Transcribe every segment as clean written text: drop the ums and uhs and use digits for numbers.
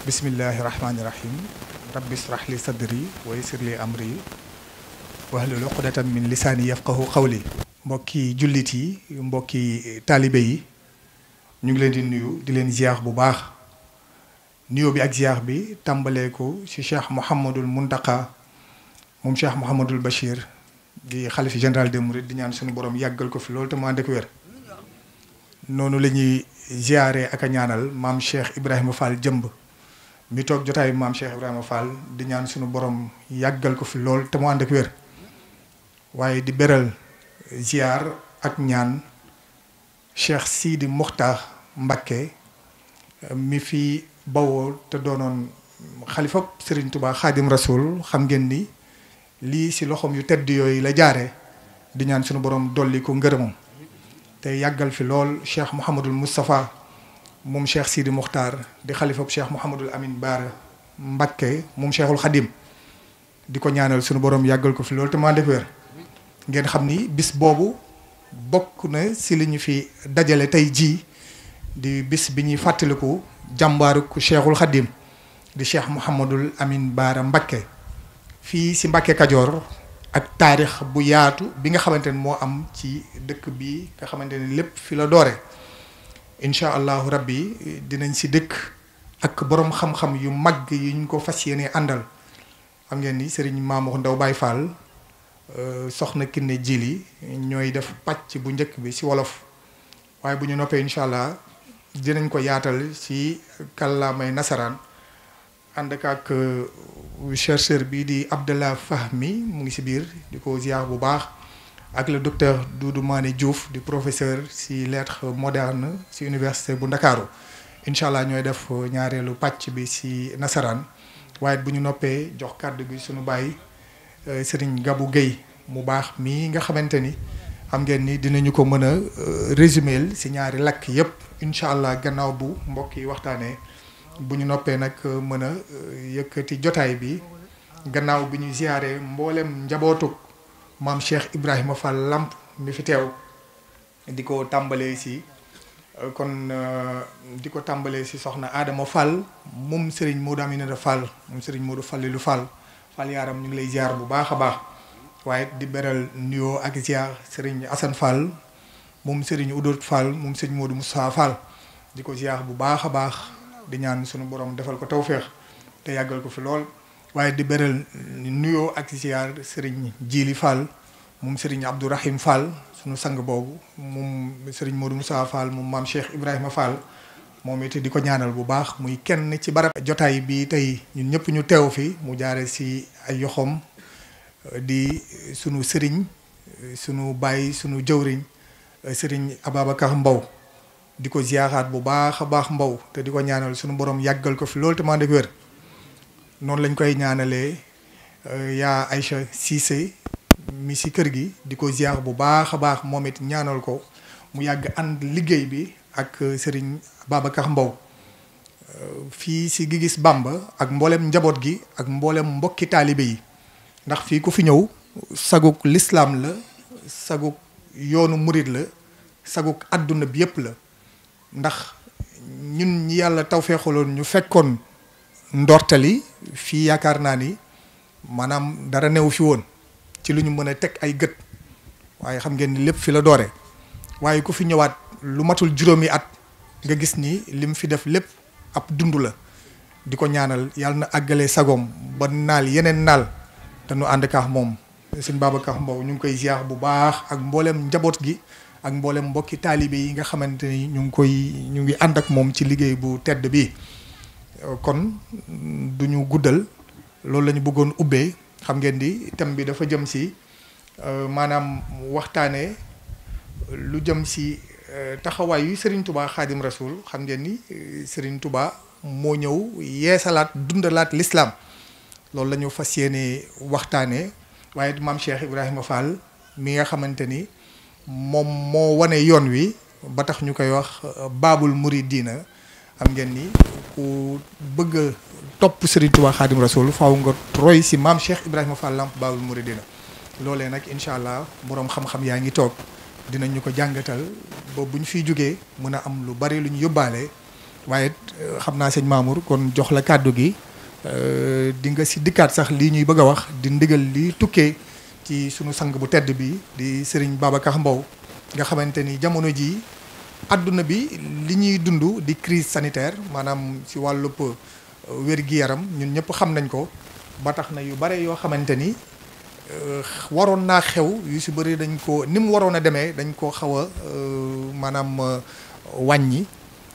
bismillahi rahmaani rahim rabbi israh li sadri wa yassir li amri wahlul uqdatan min lisaani yafqahu qawli. mbokki jullit yi mbokki taalibe yi ñu ngi leen di nuyu di leen ziar bu baax nuyoo bi ak ziar bi tàmbalee ko ci cheikh Mouhamadul Muntaqa moom cheikh Mouhamadul Bachir di xalifa général des mourides di ñaan suñu borom yàggal ko fi loolu te mu ànd ak wér. noonu la ñuy ziaree ak a ñaanal maam Cheikh Ibrahima Fall jëmb mi toog jotaayu maam Cheikh Ibrahima Fall di ñaan suñu borom yàggal ko fi lool te mu ànd ak wér. waaye di beral ziar ak ñaan Cheikh Sidi Mokhtar Mbacké mi fi bawoo te doonoon xalifa Serigne Touba Khadim Rasoul xam ngeen ni lii si loxoom yu tedd yooyu la jaare di ñaan suñu borom dolli ko ngërëmam te yàggal fi lool Cheikh Mouhamadul Moustapha moom Cheikh Sidi Mokhtar di xalifa Cheikh Mouhamadul Amin Baara Mbacké moom Cheikhul Khadim di ko ñaanal suñu borom yàggal ko fi lool te mu ànd ak wér. ngeen xam ni bis boobu bokk na si li ñu fi dajale tey jii di bis bi ñuy fàttaliku jàmbaaru Cheikhul Khadim di Cheikh Mouhamadul Amin Baara Mbacké fii si Mbacké Kajoor ak taarix bu yaatu bi nga xamante ne moo am ci dëkk bi nga xamante ne lépp fi la doore incha allahu rabbi dinañ si dëkk ak borom xam-xam yu mag yi ñu ko fas yéene àndal xam ngeen ni Serigne Mamour Ndaw Baye Fall soxna Kiné Jili ñooy def pàcc bu njëkk bi si wolof waaye bu ñu noppee incha allah dinañ ko yaatal si kàllaamay nasaraan ànd ak chercheur bii di Abdallah Fahmi mu ngi si biir di ko ziar bu baax ak le docteur Doudou Mané Diouf di professeur si lettres modernes si université bu Ndakaaru incha allah ñooy def ñaareelu pàcc bi si nasaraan waaye bu ñu noppee jox kàddu gi suñu bàyyi Serigne Gabou Guèye mu baax mii nga xamante ni xam ngeen ni dinañu ko mën a résumer si ñaari lakk yépp incha allah gannaaw bu mbokk yi waxtaanee bu ñu noppee nag mën a yëkkati jotaay bi gannaaw bi ñu ziyaare mboolem njabootuk maam Cheikh Ibrahima Fall Lamp mi fi teew di ko tàmbalee si soxna Adama Fall moom Serigne Modou Aminata Fall moom Serigne Modou Fallilou Fall Fall yaaram ñu ngi lay ziar bu baax a baax waaye di beral nuyoo ak ziar Serigne Assane Fall moom Serigne Oudot Fall moom Serigne Modou Moussa Fall di ko ziar bu baax a baax di ñaan sunu borom defal ko tawféex te yàggal ko fi lool waaye di beral nuyoo ak ziar Serigne Djili Fall moom Serigne Abdourahim Fall sunu sang boobu moom Serigne Modou Moussa Fall moom maam Cheikh Ibrahima Fall moom it di ko ñaanal bu baax muy kenn ci barab jotaay bi tey ñun ñëpp ñu teew fi mu jaare si ay yoxom di sunu sëriñ sunu baay sunu jëwriñ sëriñ Ababacar Mbow di ko ziaraat bu baax a baax Mbow te di ko ñaanal sunu borom yàggal ko fi loolu te man ak wér noonu lañ koy ñaanalee yaa Aïcha Cissé mi si kër gi di ko ziar bu baax a baax moom it ñaanal ko mu yàgg ànd liggéey bi ak Serigne Babacar Mbow fii si Gigis Bamba ak mboolem njaboot gi ak mboolem mbokki taalibe yi ndax fii ku fi ñëw saguk lislaam la saguk yoonu murit la saguk àdduna bi yépp la ndax ñun ñi yàlla tawfeexaloon ñu fekkoon ndortali fii yaakaar naa ni maanaam dara new fi woon ci lu ñu mën a teg ay gët waaye xam ngeen ni lépp fi la doore waaye ku fi ñëwaat lu matul juróomi at nga gis ni lim fi def lépp ab dund la di ko ñaanal yàlla na àggalee sagoom ba naal yeneen naal te nu ànd kaax moom sëñ Babacar Mbow ñu ngi koy ziar bu baax ak mboolem njaboot gi ak mboolem mbokki taalibe yi nga xamante ni ñu ngi ànd ak moom ci liggéey bu tedd bi kon du ñu guddal loolu la ñu bëggoon ubbee xam ngeen di thème bi dafa jëm si maanaam waxtaanee lu jëm si taxawaay yu Serigne Touba Khadim Rasoul xam ngeen ni Serigne Touba moo ñëw yeesalaat dundalaat l'islam loolu la ñu fas yéene waxtaanee waaye maam Cheikh Ibrahima Fall mi nga xamante ni moom moo wane yoon wi ba tax ñu koy wax Baabul Muridiina xam ngeen ni ku bëgg a topp Serigne Touba Khadim Rasoul faaw nga roy si maam Cheikh Ibrahima Fall Lamp Baabul Muridiina loolee nag incha allah boroom xam-xam yaa ngi toog dinañ ñu ko jàngatal ba bu ñu fiy jógee mën a am lu bari lu ñu yóbbaale waaye xam naa sëñ Mamour kon jox la kàddu gi di nga si dikkaat sax lii ñuy bëgg a wax di ndigal li tukkee ci sunu sang bu tedd bi di Serigne Babacar Mbow nga xamante ni jamono ji adduna bi li ñuy dund di crise sanitaire maanaam si wàllub wér-gi-yaram ñun ñëpp xam nañ ko ba tax na yu bare yoo xamante ni waroon naa xew yu si bëri dañ ko ni mu waroon a demee dañ koo xaw a maanaam wàññi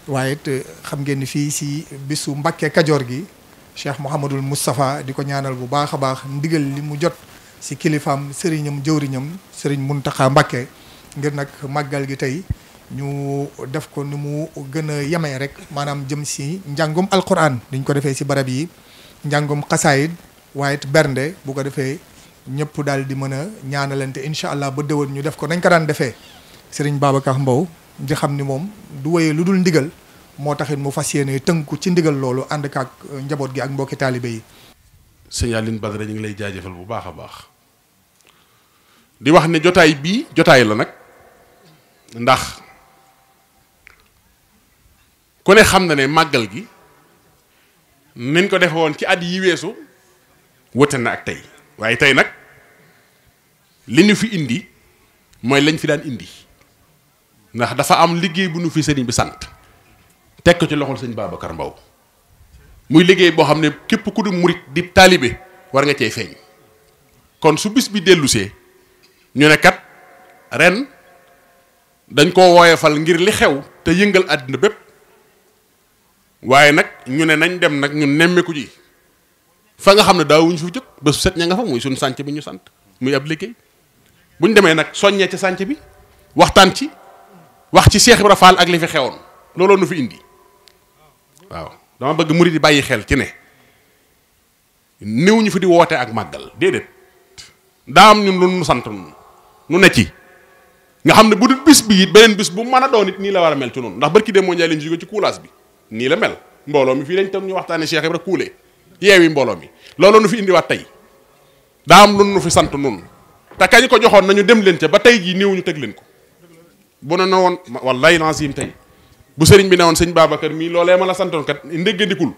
waaye it xam ngeen ni fii si bisu Mbàkke Kajoor gi Cheikh Mouhamadul Moustapha di ko ñaanal bu baax a baax ndigal li mu jot si kilifaam sëriñam jëwriñam sëriñ Muntaxa Mbàkke ngir nag màggal gi tey ñu def ko ni mu gën a yemee rek maanaam jëm si njàngum alquran diñ ko defee si barab yi njàngum xasaayid waaye it bernde bu ko defee ñëpp daal di mën a ñaanalante incha allah ba déwén ñu def ko nañ ko daan defee sëriñ Babacar Mbow di xam ni moom du woyee lu dul ndigal moo taxit mu fas yéene tënku ci ndigal loolu ànd ak njaboot gi ak mbokki taalibe yi. sëñ Aline Badara ñu ngi lay jaajëfal bu baax a baax di wax ne jotaay bii jotaay la nag ndax ku ne xam na ne màggal gi niñ ko defe woon ci at yi weesu wute na ak tey waaye tey nag li ñu fi indi mooy lañ fi daan indi ndax dafa am liggéey bu ñu fi sëriñ bi sant teg ko ci loxol sëñ Babacar Mbow muy liggéey boo xam ne képp ku di murit di taalibe war nga cee feeñ kon su bis bi dellusee ñu ne kat ren dañ koo woyefal ngir li xew te yëngal àddina bépp waaye nag ñu ne nañ dem nag ñun nemmeeku ji fa nga xam ne daawuñu fi jot ba su set ña nga fa muy suñ sànc bi ñu sant muy ab liggéey buñ demee nag soññee ci sànc bi waxtaan ci wax ci Cheikh Ibra Fall ak li fi xewoon looloo nu fi indi waaw dama bëgg murid di bàyyi xel ci ne néew ñu fi di woote ak màggal déedéet daa am ñun lu nu sant nu ne ci nga xam ne bu dul bis bi it beneen bis bu mën a doon it nii la war a mel ci noonu ndax barki dem moo njaay lañ jóge ci kuulaas bi nii la mel mbooloo mi fii lañ tam ñu waxtaane Cheikh Ibra kuulee yeewi mbooloo mi looloo nu fi indiwaat tey daa am lu nu fi sant nun te kañ ko joxoon nañu dem leen ca ba tey jii néew ñu teg leen ko bu ne na woon wallaay lancim tey bu sëriñ bi ne woon sëñ Babacar mii loolee ma la santoon kat ndéggandikul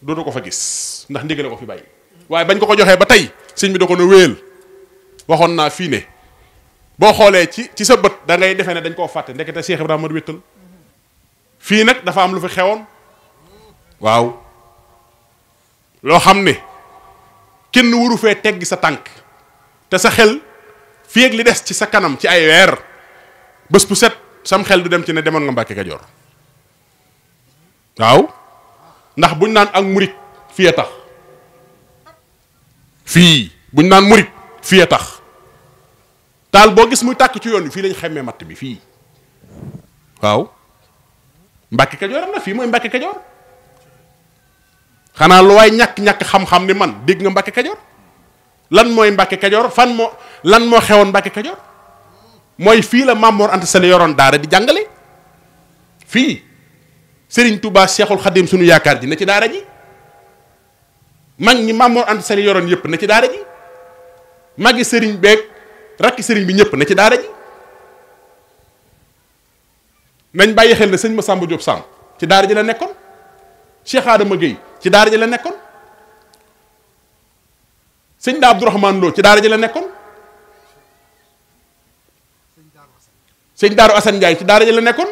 dootu ko fa gis ndax ndiggale ko fi bàyyi waaye bañ ko ko joxee ba tey sëñ bi da ko na wéyal waxoon naa fii ne boo xoolee ci sa bët da ngay defee ne dañ koo fàtte ndekete Cheikh Ibrahima wéttal fii nag dafa am lu fi xewoon waaw loo xam ne kenn waru fee teggi sa tànk te sa xel fii ak li des ci sa kanam ci ay weer bés bu set sam xel du dem ci ne demoon nga Mbàkke Kajoor waaw ndax buñ naan ak murit fii a tax fii buñ naan murit fii a tax taal boo gis muy tàkk ci yoon bi fii lañ xemmee matt bi fii waaw Mbàkke Kajoor am na fii mooy Mbàkke Kajoor xanaa lu waay ñàkk-ñàkk xam-xam ni man dégg nga Mbàkke Kajoor lan mooy Mbàkke Kajoor lan moo xewoon Mbàkke Kajoor mooy fii la Maam Mor Anta Sali yoroon daara di jàngale fii Serigne Touba Cheikhul Khadim sunu yaakaar ji ne ci daara ji mag ñi Maam Mor Anta Sali yoroon yëpp ne ci daara ji magi Serigne beeg rakki Serigne bi ñëpp ne ci daara ji nañ bàyyi xel ne sëñ Massamba Diop Samb ci daara ji la nekkoon Cheikh Adama Gueye ci daara ji la nekkoon sëñ Da Abdourahmane Lo ci daara ji la nekkoon sëñ Daaru Assane Ndiaye ci daara ji la nekkoon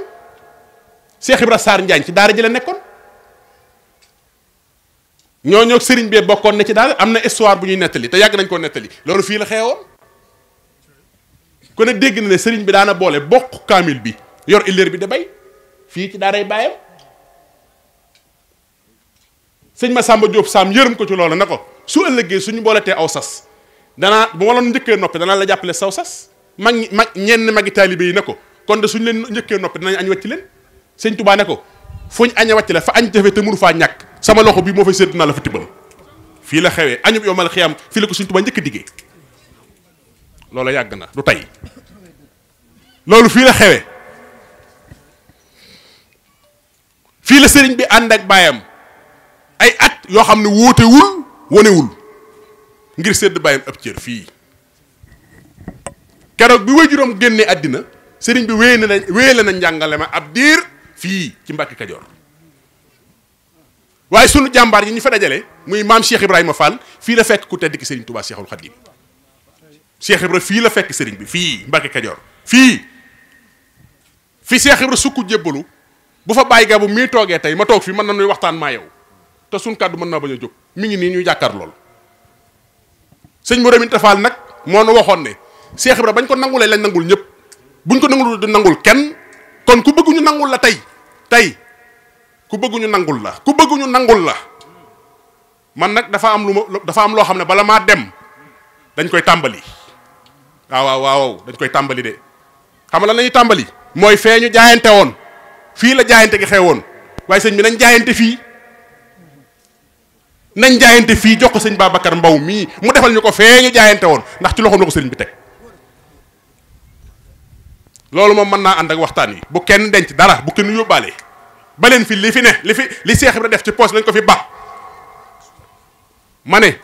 Cheikh Ibra Sarr Ndiaye ci daara ji la nekkoon ñooñu sëriñ bee bokkoon ne ci daara am na histoire bu ñuy nettali te yàgg nañ koo nettali loolu fii la xewoon ku ne dégg na ne sëriñ bi daana boole bokk kaamil bi yor illeer bi da bay fii ci daaray baayam sëñ Massamba Diop Sam yërëm ko ci loolu na ko su ëllëgee suñu booletee aw sas danaa bu ma la njëkkee noppi danaa la jàppale saw sas ñenn magi taalibe yi ne ko kon de suñu leen njëkkee noppi danañ añ wàcc leen sëñ Touba ne ko fuñ añe wàcc la fa añ jafe te mënu faa ñàkk sama loxo bi moo fay séddu naa la fa tibbal fii la xewee añub yow mal xiyam fii la ko sëñ Touba njëkk diggee loolu yàgg na du tey loolu fii la xewee fii la sëriñ bi ànd ak baayam ay at yoo xam ne wóotewul wonewul ngir sédd baayam ab cër fii keroog bi waajuram génnee àddina sëriñ bi wéyale na njàngale ma ab diir fii ci Mbàkke Kajoor waaye sunu jàmbaar yi ñu fa dajale muy maam Cheikh Ibrahima Fall fii la fekk ku tedd ki Serigne Touba Cheikhul Khadim Cheikh Ibra fii la fekk Serigne bi fii Mbacke Kajoor fii Cheikh Ibra sukku jébbalu bu fa bàyyi gabu mii toogee tey ma toog fi mën na nuy waxtaan maa yow te suñ kàddu mën naa bañ a jóg mi ngi nii ñuy jàkkaar lool sëñ Modou Aminta Fall nag moo nu waxoon ne Cheikh Ibra bañ ko nangulee lañ nangul ñëpp buñ ko nangul du nangul kenn kon ku bëgg ñu nangul la tey ku bëgg ñu nangul la man nag dafa am loo xam ne bala maa dem dañ koy tàmbali waaw dañ koy tàmbali de xam nga lan lañuy tàmbali mooy fee ñu jaayante woon fii la jaayante gi xewoon waaye sëñ bi nañ jaayante fii jox ko sëñ Babacar Mbow mii mu defal ñu ko fee ñu jaayante woon ndax ci loxoom la ko sëriñ bi teg loolu moom mën naa ànd ak waxtaan yi bu kenn denc dara bu kenn yóbbaale ba leen fi li Cheikh Ibra def ci poos lañ ko fi ba ma ne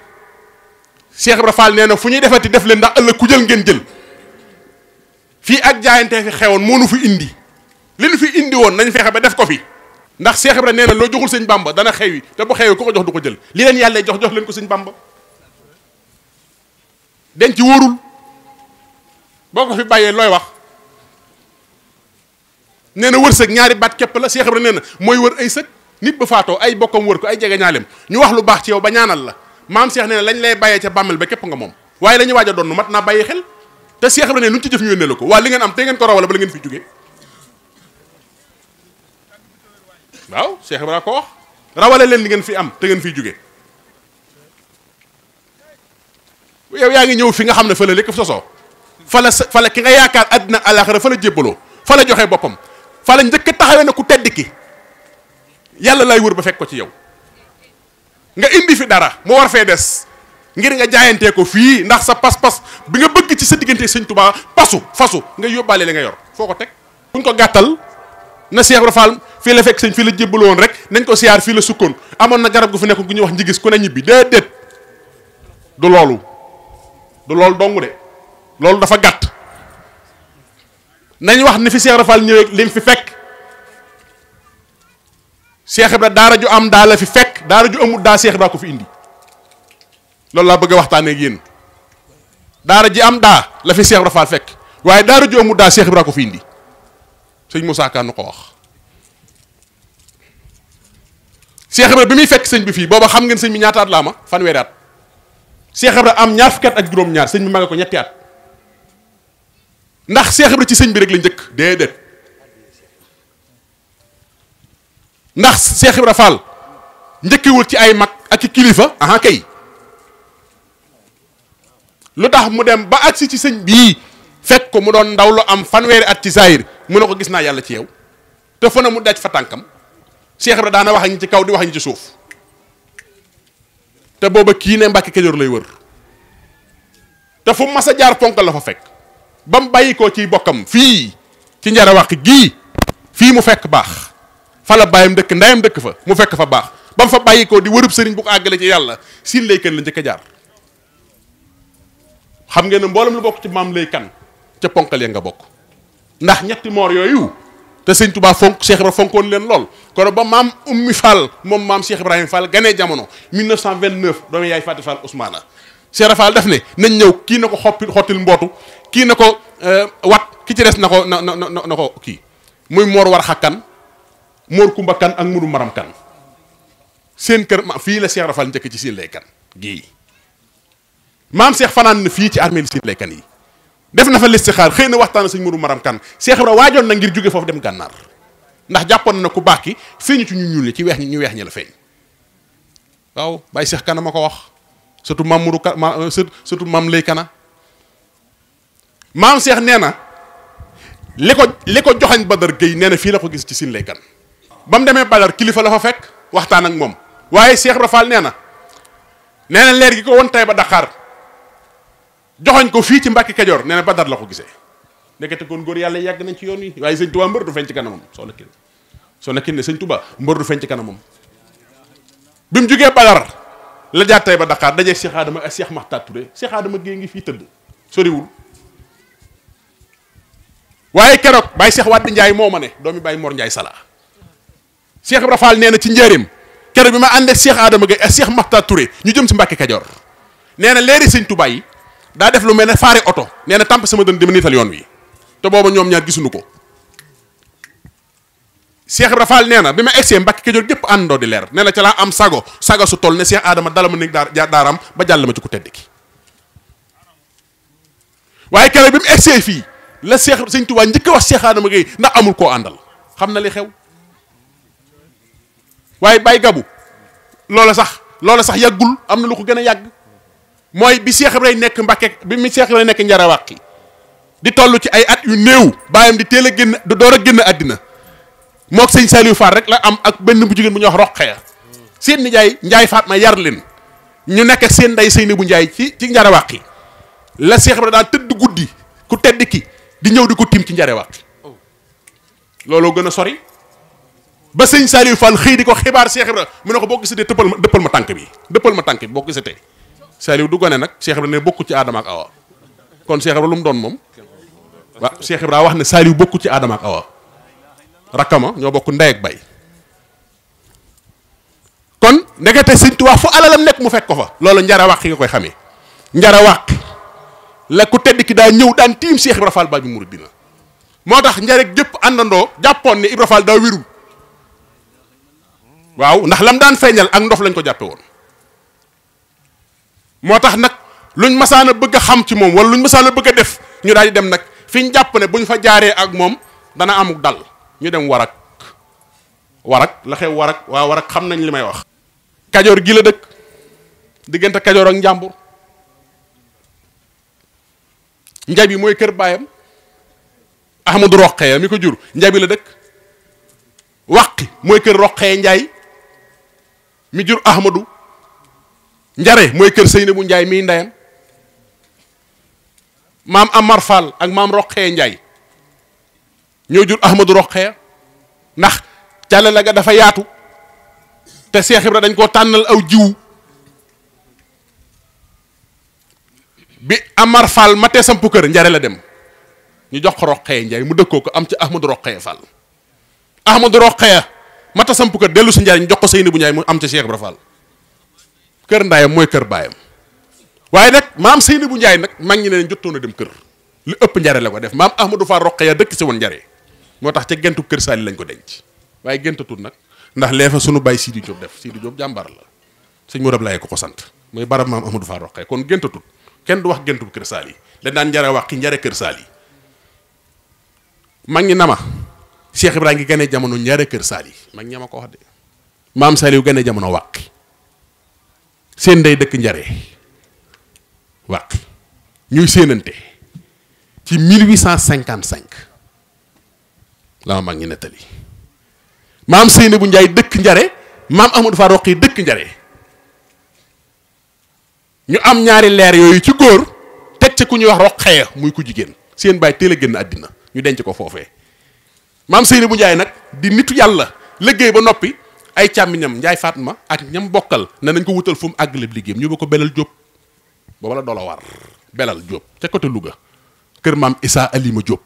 Cheikh Ibra Fall nee na fu ñuy defati def leen ndax ëllëg ku jël ngeen jël fii ak jaayante fi xewoon moo nu fi indi li nu fi indi woon nañ fexe ba def ko fi ndax Cheikh Ibra nee na loo joxul sëñ Bamba dana xewi te bu xewi ku ko jox du ko jël li leen yàlla jox leen ko sëñ Bamba denc wóorul boo ko fi bàyyee looy wax nee na wërsëg ñaari baat képp la Cheikh Ibra nee na mooy wër ay sëg nit ba faatoo ay bokkam wër ko ay jege ñaaleem ñu wax lu baax ci yow ba ñaanal la maam Cheikh nee na lañ lay bàyyee ca bàmmel ba képp nga moom waaye la ñuy waaj a doon mat naa bàyyi xel te Cheikh Ibra nee lu ñu ci jëf ñu yónnee la ko waa li ngeen am te ngeen ko rawale ba la ngeen fi jógee waaw Cheikh Ibra ko wax rawale leen li ngeen fi am te ngeen fiy jógee yow yaa ngi ñëw fi nga xam ne fa la lépp sosoo fa la ki nga yaakaar àddina àllaaxira fa la jébbaloo fa la joxee boppam fa la njëkk a taxawee na ku tedd ki yàlla lay wër ba fekk ko ci yow nga indi fi dara mu war fee des ngir nga jaayantee ko fii ndax sa pas-pas bi nga bëgg ci sa diggante sëñ Touba fasu nga yóbbaale li nga yor foo ko teg buñ ko gàttal na Cheikh Ibra Fall fii la fekk sëñ fii la jébbaloon rek nañ ko siyaar fii la sukkoon amoon na garab gu fi nekk gu ñuy wax njigis ku ne ñibbi déedéet du loolu dong de loolu dafa gàtt nañ wax ni fi Cheikh Ibra Fall ñëwee lim fi fekk Cheikh Ibra daara ju am daa la fi fekk daara ju amul daa Cheikh Ibra ko fi indi loolu laa bëgg a waxtaanee ak yéen daara ji am daa la fi Cheikh Ibra Fall fekk waaye daara ju amul daa Cheikh Ibra ko fi indi sëñ Moussa Ka nu ko wax. Cheikh Ibra bi muy fekk sëñ bi fii booba xam ngeen sëñ bi ñaata at laa ma fanweeri at Cheikh Ibra am ñaar fukki at ak juróom-ñaar sëñ bi mage ko ñetti at ndax Cheikh Ibra ci sëñ bi rek la njëkk déedéet ndax Cheikh Ibra Fall njëkkiwul ci ay mag ak i kilifa aha kay lu tax mu dem ba agsi ci sëñ bii fekk ko mu doon ndaw lu am fanweeri at ci zahir mu ne ko gis naa yàlla ci yow te fa na mu daj fa tànkam Cheikh Ibra daana wax ñi ci kaw di wax ñi ci suuf te booba kii ne Mbàkke Kajoor lay wër te fu mas a jaar ponkal la fa fekk ba mu bàyyi koo ciy bokkam fii ci njara wax gii fii mu fekk baax fa la bàyyam dëkk ndayam dëkk fa mu fekk fa baax ba mu fa bàyyi koo di wërub sëriñ bu ko àggale ci yàlla siin lay kan la njëkk a jaar xam ngeen ne mboolem lu bokk ci maam lay kan ca ponkal ya nga bokk ndax ñetti moor yooyu te sëñ Touba fonk Cheikh Ibra fonkoon leen lool kon ba maam Ummi Fall moom maam Cheikh Ibrahima Fall ganee jamono 1929 doomu yaay Fatou Fall Ousmane Cheikh Ibra Fall def ne nañ ñëw kii na ko xottil mbootu kii na ko wat ki ci des na ko kii muy moor war xakkan moor kumba kan ak muru maram kan seen kër fii la Cheikh Ibra Fall njëkk ci siin lay kan gii maam Cheikh fanaan na fii ci armée li siin lay kan yi def na fa listixaar xëy na waxtaan sëñ muru maram kan Cheikh Ibra waajoon na ngir jóge foofu dem gànnaar ndax jàppoon na ku baax ki feeñu ci ñu ñuul ñi ci weex ñu weex ñi la feeñ waaw Baye Cheikh Kana ma ko wax surtout maam muru ka surtout maam lay kana maam Cheikh nee na li ko joxañ Badar Gueye nee na fii la ko gis ci siin lay kan ba mu demee Badar kilifa la fa fekk waxtaan ak moom waaye Cheikh Ibra Fall nee na leer gi ko won tay ba Dakar joxoñ ko fii ci Mbàkke Kajoor nee na Badar la ko gisee nekkete kon góor yàlla yàgg nañ ci yoon wi waaye sëñ Touba mbër du feeñ ci kanamam soo nekkee ne sëñ Touba mbër du feeñ ci kanamam bi mu jógee Badar la jaar tay ba Dakar dajeeg Cheikh Adama ak Cheikh Makhtar Touré Cheikh Adama Gueye ngi fii tëdd soriwul waaye keroog Baye Cheikh Wade Ndiaye moo ma ne doomi Baye Mor Ndiaye Sala Cheikh Ibra Fall nee na ci njëriñ kere bi ma ànd ak Cheikh Adama Gueye ak Cheikh Makhtar Touré ñu jëm si Mbàkke Kajoor nee na leeri sëñ Touba yi daa def lu mel ne faari oto nee na tàmp sama dën dama niital yoon wi te booba ñoom ñaar gisuñu ko Cheikh Ibra Fall nee na bi ma egsee Mbàkke Kajoor gépp àndoo di leer nee na ca laa am sago su toll ne Cheikh Adama dala ma nekk daaraam ba jàll ma ci ku tedd ki waaye kere bi mu egsee fii la sëñ Touba njëkk a wax Cheikh Adama Gueye ndax amul koo àndal xam na li xew waaye Baye Gabou loola sax yàggul am na lu ko gën a yàgg mooy bi Cheikh Ibrahima nekk Mbàkke bi mi Cheikh Ibrahima nekk Njarawàqi di toll ci ay at yu néew baayam di teel a génn door a génn àddina mook sëñ Saliou Fall rek la am ak benn bu jigéen bu ñuy wax Roqeya seen nijaay Njaay Fatma yar leen ñu nekk ak seen nday Seyni bu Njaay ci Njarawàqi la Cheikh Ibrahima daan tëdd guddi ku tedd ki di ñëw di ko tiim ci Njarawàqi looloo gën a sori ba sëñ Saliou Fall xëy di ko xibaar Cheikh Ibrahima mu ne ko boo gisatee dëppal ma tànk bi boo gisatee Saliou du gone nag Cheikh Ibrahima ne bokku ci Adama ak Awa kon Cheikh Ibrahima lu mu doon moom waaw Cheikh Ibrahima wax ne Saliou bokku ci Adama ak Awa rakkama ñoo bokk ndey ak bay kon ndekete sëñ Tuubaa fu alalam nekk mu fekk ko fa loolu Njarawàqi nga koy xamee Njarawàqi la ku tedd ki daa ñëw daan tiim Cheikh Ibrahima Fall Baabul Muridiina moo tax njarek jëpp àndandoo jàppoon ne Ibrahima Fall daa wérul waaw ndax lam daan feeñal ak ndof lañ ko jàppe woon moo tax nag luñ masaan a bëgg a xam ci moom wala luñ masaan a bëgg a def ñu daal di dem nag fi ñu jàpp ne buñ fa jaaree ak moom dana amuk dal ñu dem warak la xew warak xam nañ li may wax Kajoor gi la dëkk diggante Kajoor ak Njàmbur Njabi mooy kër baayam Ahmadou Roqeya mi ko jur Njabi la dëkk Wàqi mooy kër Roqeya Njaay mi jur Ahmadou Njare mooy kër Seynabu Njaay miy ndeyam maam Amar Fall ak maam Roqeya Njaay ñoo jur Ahmadou Roqeya ndax càllale ga dafa yaatu te Cheikh Ibra dañ koo tànnal aw jiwu bi Amar Fall ma tee sampu kër Njare la dem ñu jox ko Roqeya Njaay mu dëkkoo ko am ci Ahmadou Roqeya Fall Ahmadou Roqeya mata samp kër dellu si Njaay ñu jox ko Seyni bu Njaay mu am ca Cheikh Ibra Fall kër ndayam mooy kër baayam waaye nag maam Seyni bu Njaay nag mag ñi ne jotoon a dem kër lu ëpp Njare la ko def maam Ahmadou Fall Roqeya dëkk si woon Njare moo tax ca gentu kër Saali lañ ko denc waaye gentatul nag ndax lee fa sunu baay Sidi Diop def Sidi Diop jàmbaar la sëñ Modou Ablaye ko sant mooy barab maam Ahmadou Fall Roqeya kon gentatul kenn du wax gentu kër Saali dañ daan Njarawàqi Njare kër Saali mag ñi nama Cheikh Ibrahima ngi gane jamono Njare kër Saali mag ña ma ko wax de maam Saliou gane jamono Wàqi seen ndey dëkk Njare Wàqi ñuy séenante ci 1855 la ma mag ñi nettali maam Seyni bu Njaay dëkk Njare maam Ahmadou Fall Roqeya dëkk Njare ñu am ñaari leer yooyu ci góor teg ci ku ñuy wax Roqeya muy ku jigéen seen baay teel a génn àddina ñu denc ko foofee maam Seyni bu Njaay nag di nitu yàlla liggéey ba noppi ay càmmiñam Njaay Fatma ak ñam bokkal ne nañ ko wutal fu mu àggale liggéeyam ñu ba ko Belal Jóob booba la doola war Belal Jóob ca côté Louga kër maam Issa Alima Jóob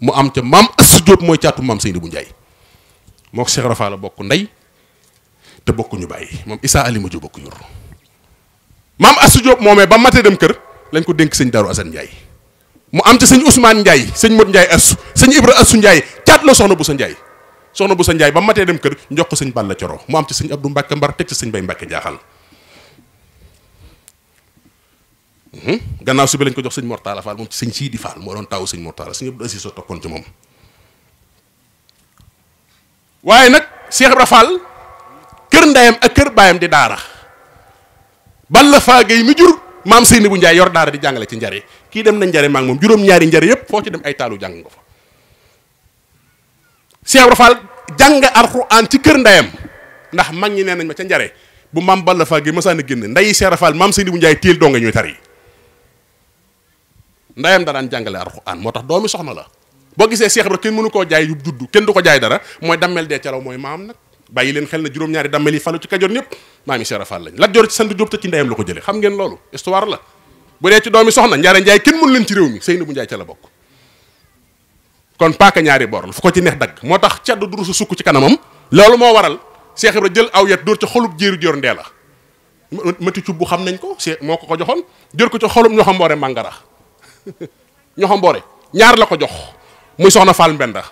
mu am ca maam Assu Jóob mooy caatu maam Seyni bu Njaay moo ko Cheikh Rafa la bokk ndey te bokkuñu bàyyi moom Issa Alima Jóob bokk yor maam Assu Jóob moomee ba matee dem kër lañ ko dénk sëñ Daaru Asan Njaay mu am ci sëñ Ousmane Ndiaye sëñ Modou Ndiaye Assou sëñ Ibra Assou Ndiaye caat la soxna bu sa Ndiaye ba matee dem kër njox ko sëñ Balla Coro mu am ci sëñ Abdou Mbacke Mbar teg ci sëñ Bay Mbacke Jaaxal gannaaw si bi lañ ko jox sëñ Mortala Fall moom ci sëñ Sidi Fall moo doon taawu sëñ Mortala sëñ Abdou Aziz soo toppoon ci moom waaye nag Cheikh Ibra Fall kër ndeyam ak kër baayam di daara Balla Faagay mi jur maam Seyni bu Njaay yor daara di jàngale ci Njare kii dem na Njare maa ngi moom juróom-ñaari Njare yépp foo ci dem ay taalu jàng nga fa Cheikh Ibra Fall jàng Alxuraan ci kër ndeyam ndax mag ñi nee nañ ma ca Njare bu maam Balla Faagay masaan a génn ndeyi Cheikh Ibra Fall maam Seyni bu Njaay téel doo nga ñuy tari ndeyam da daan jàngale Alxuraan moo tax doomi soxna la boo gisee Cheikh Ibra kenn mënu koo jaay yu juddu kenn du ko jaay dara mooy dammel dee calaw mooy maam nag bàyyi leen xel na juróom-ñaari dammel yi falu ci Kajoor ñëpp maami Cheikh Ibra Fall lañ Lat Joor ci sant Jóob te ci ndeyam la ko jële xam ngeen loolu histoire la bu dee ci doomi soxna Njaare Njaay kenn mënu leen ci réew mi Seyni bu Njaay ca la bokk kon paaka ñaari bor la fu ko ci neex dagg moo tax caddu durusu sukk ci kanamam loolu moo waral Cheikh Ibra jël aw yat dóor ca xolub jéeru joor ndee la mati cub bu xam nañ ko Cheikh moo ko joxoon jël ko ca xolub ñoo xam mboore màngara ñoo xam mboore ñaar la ko jox muy soxna Fall Mbenda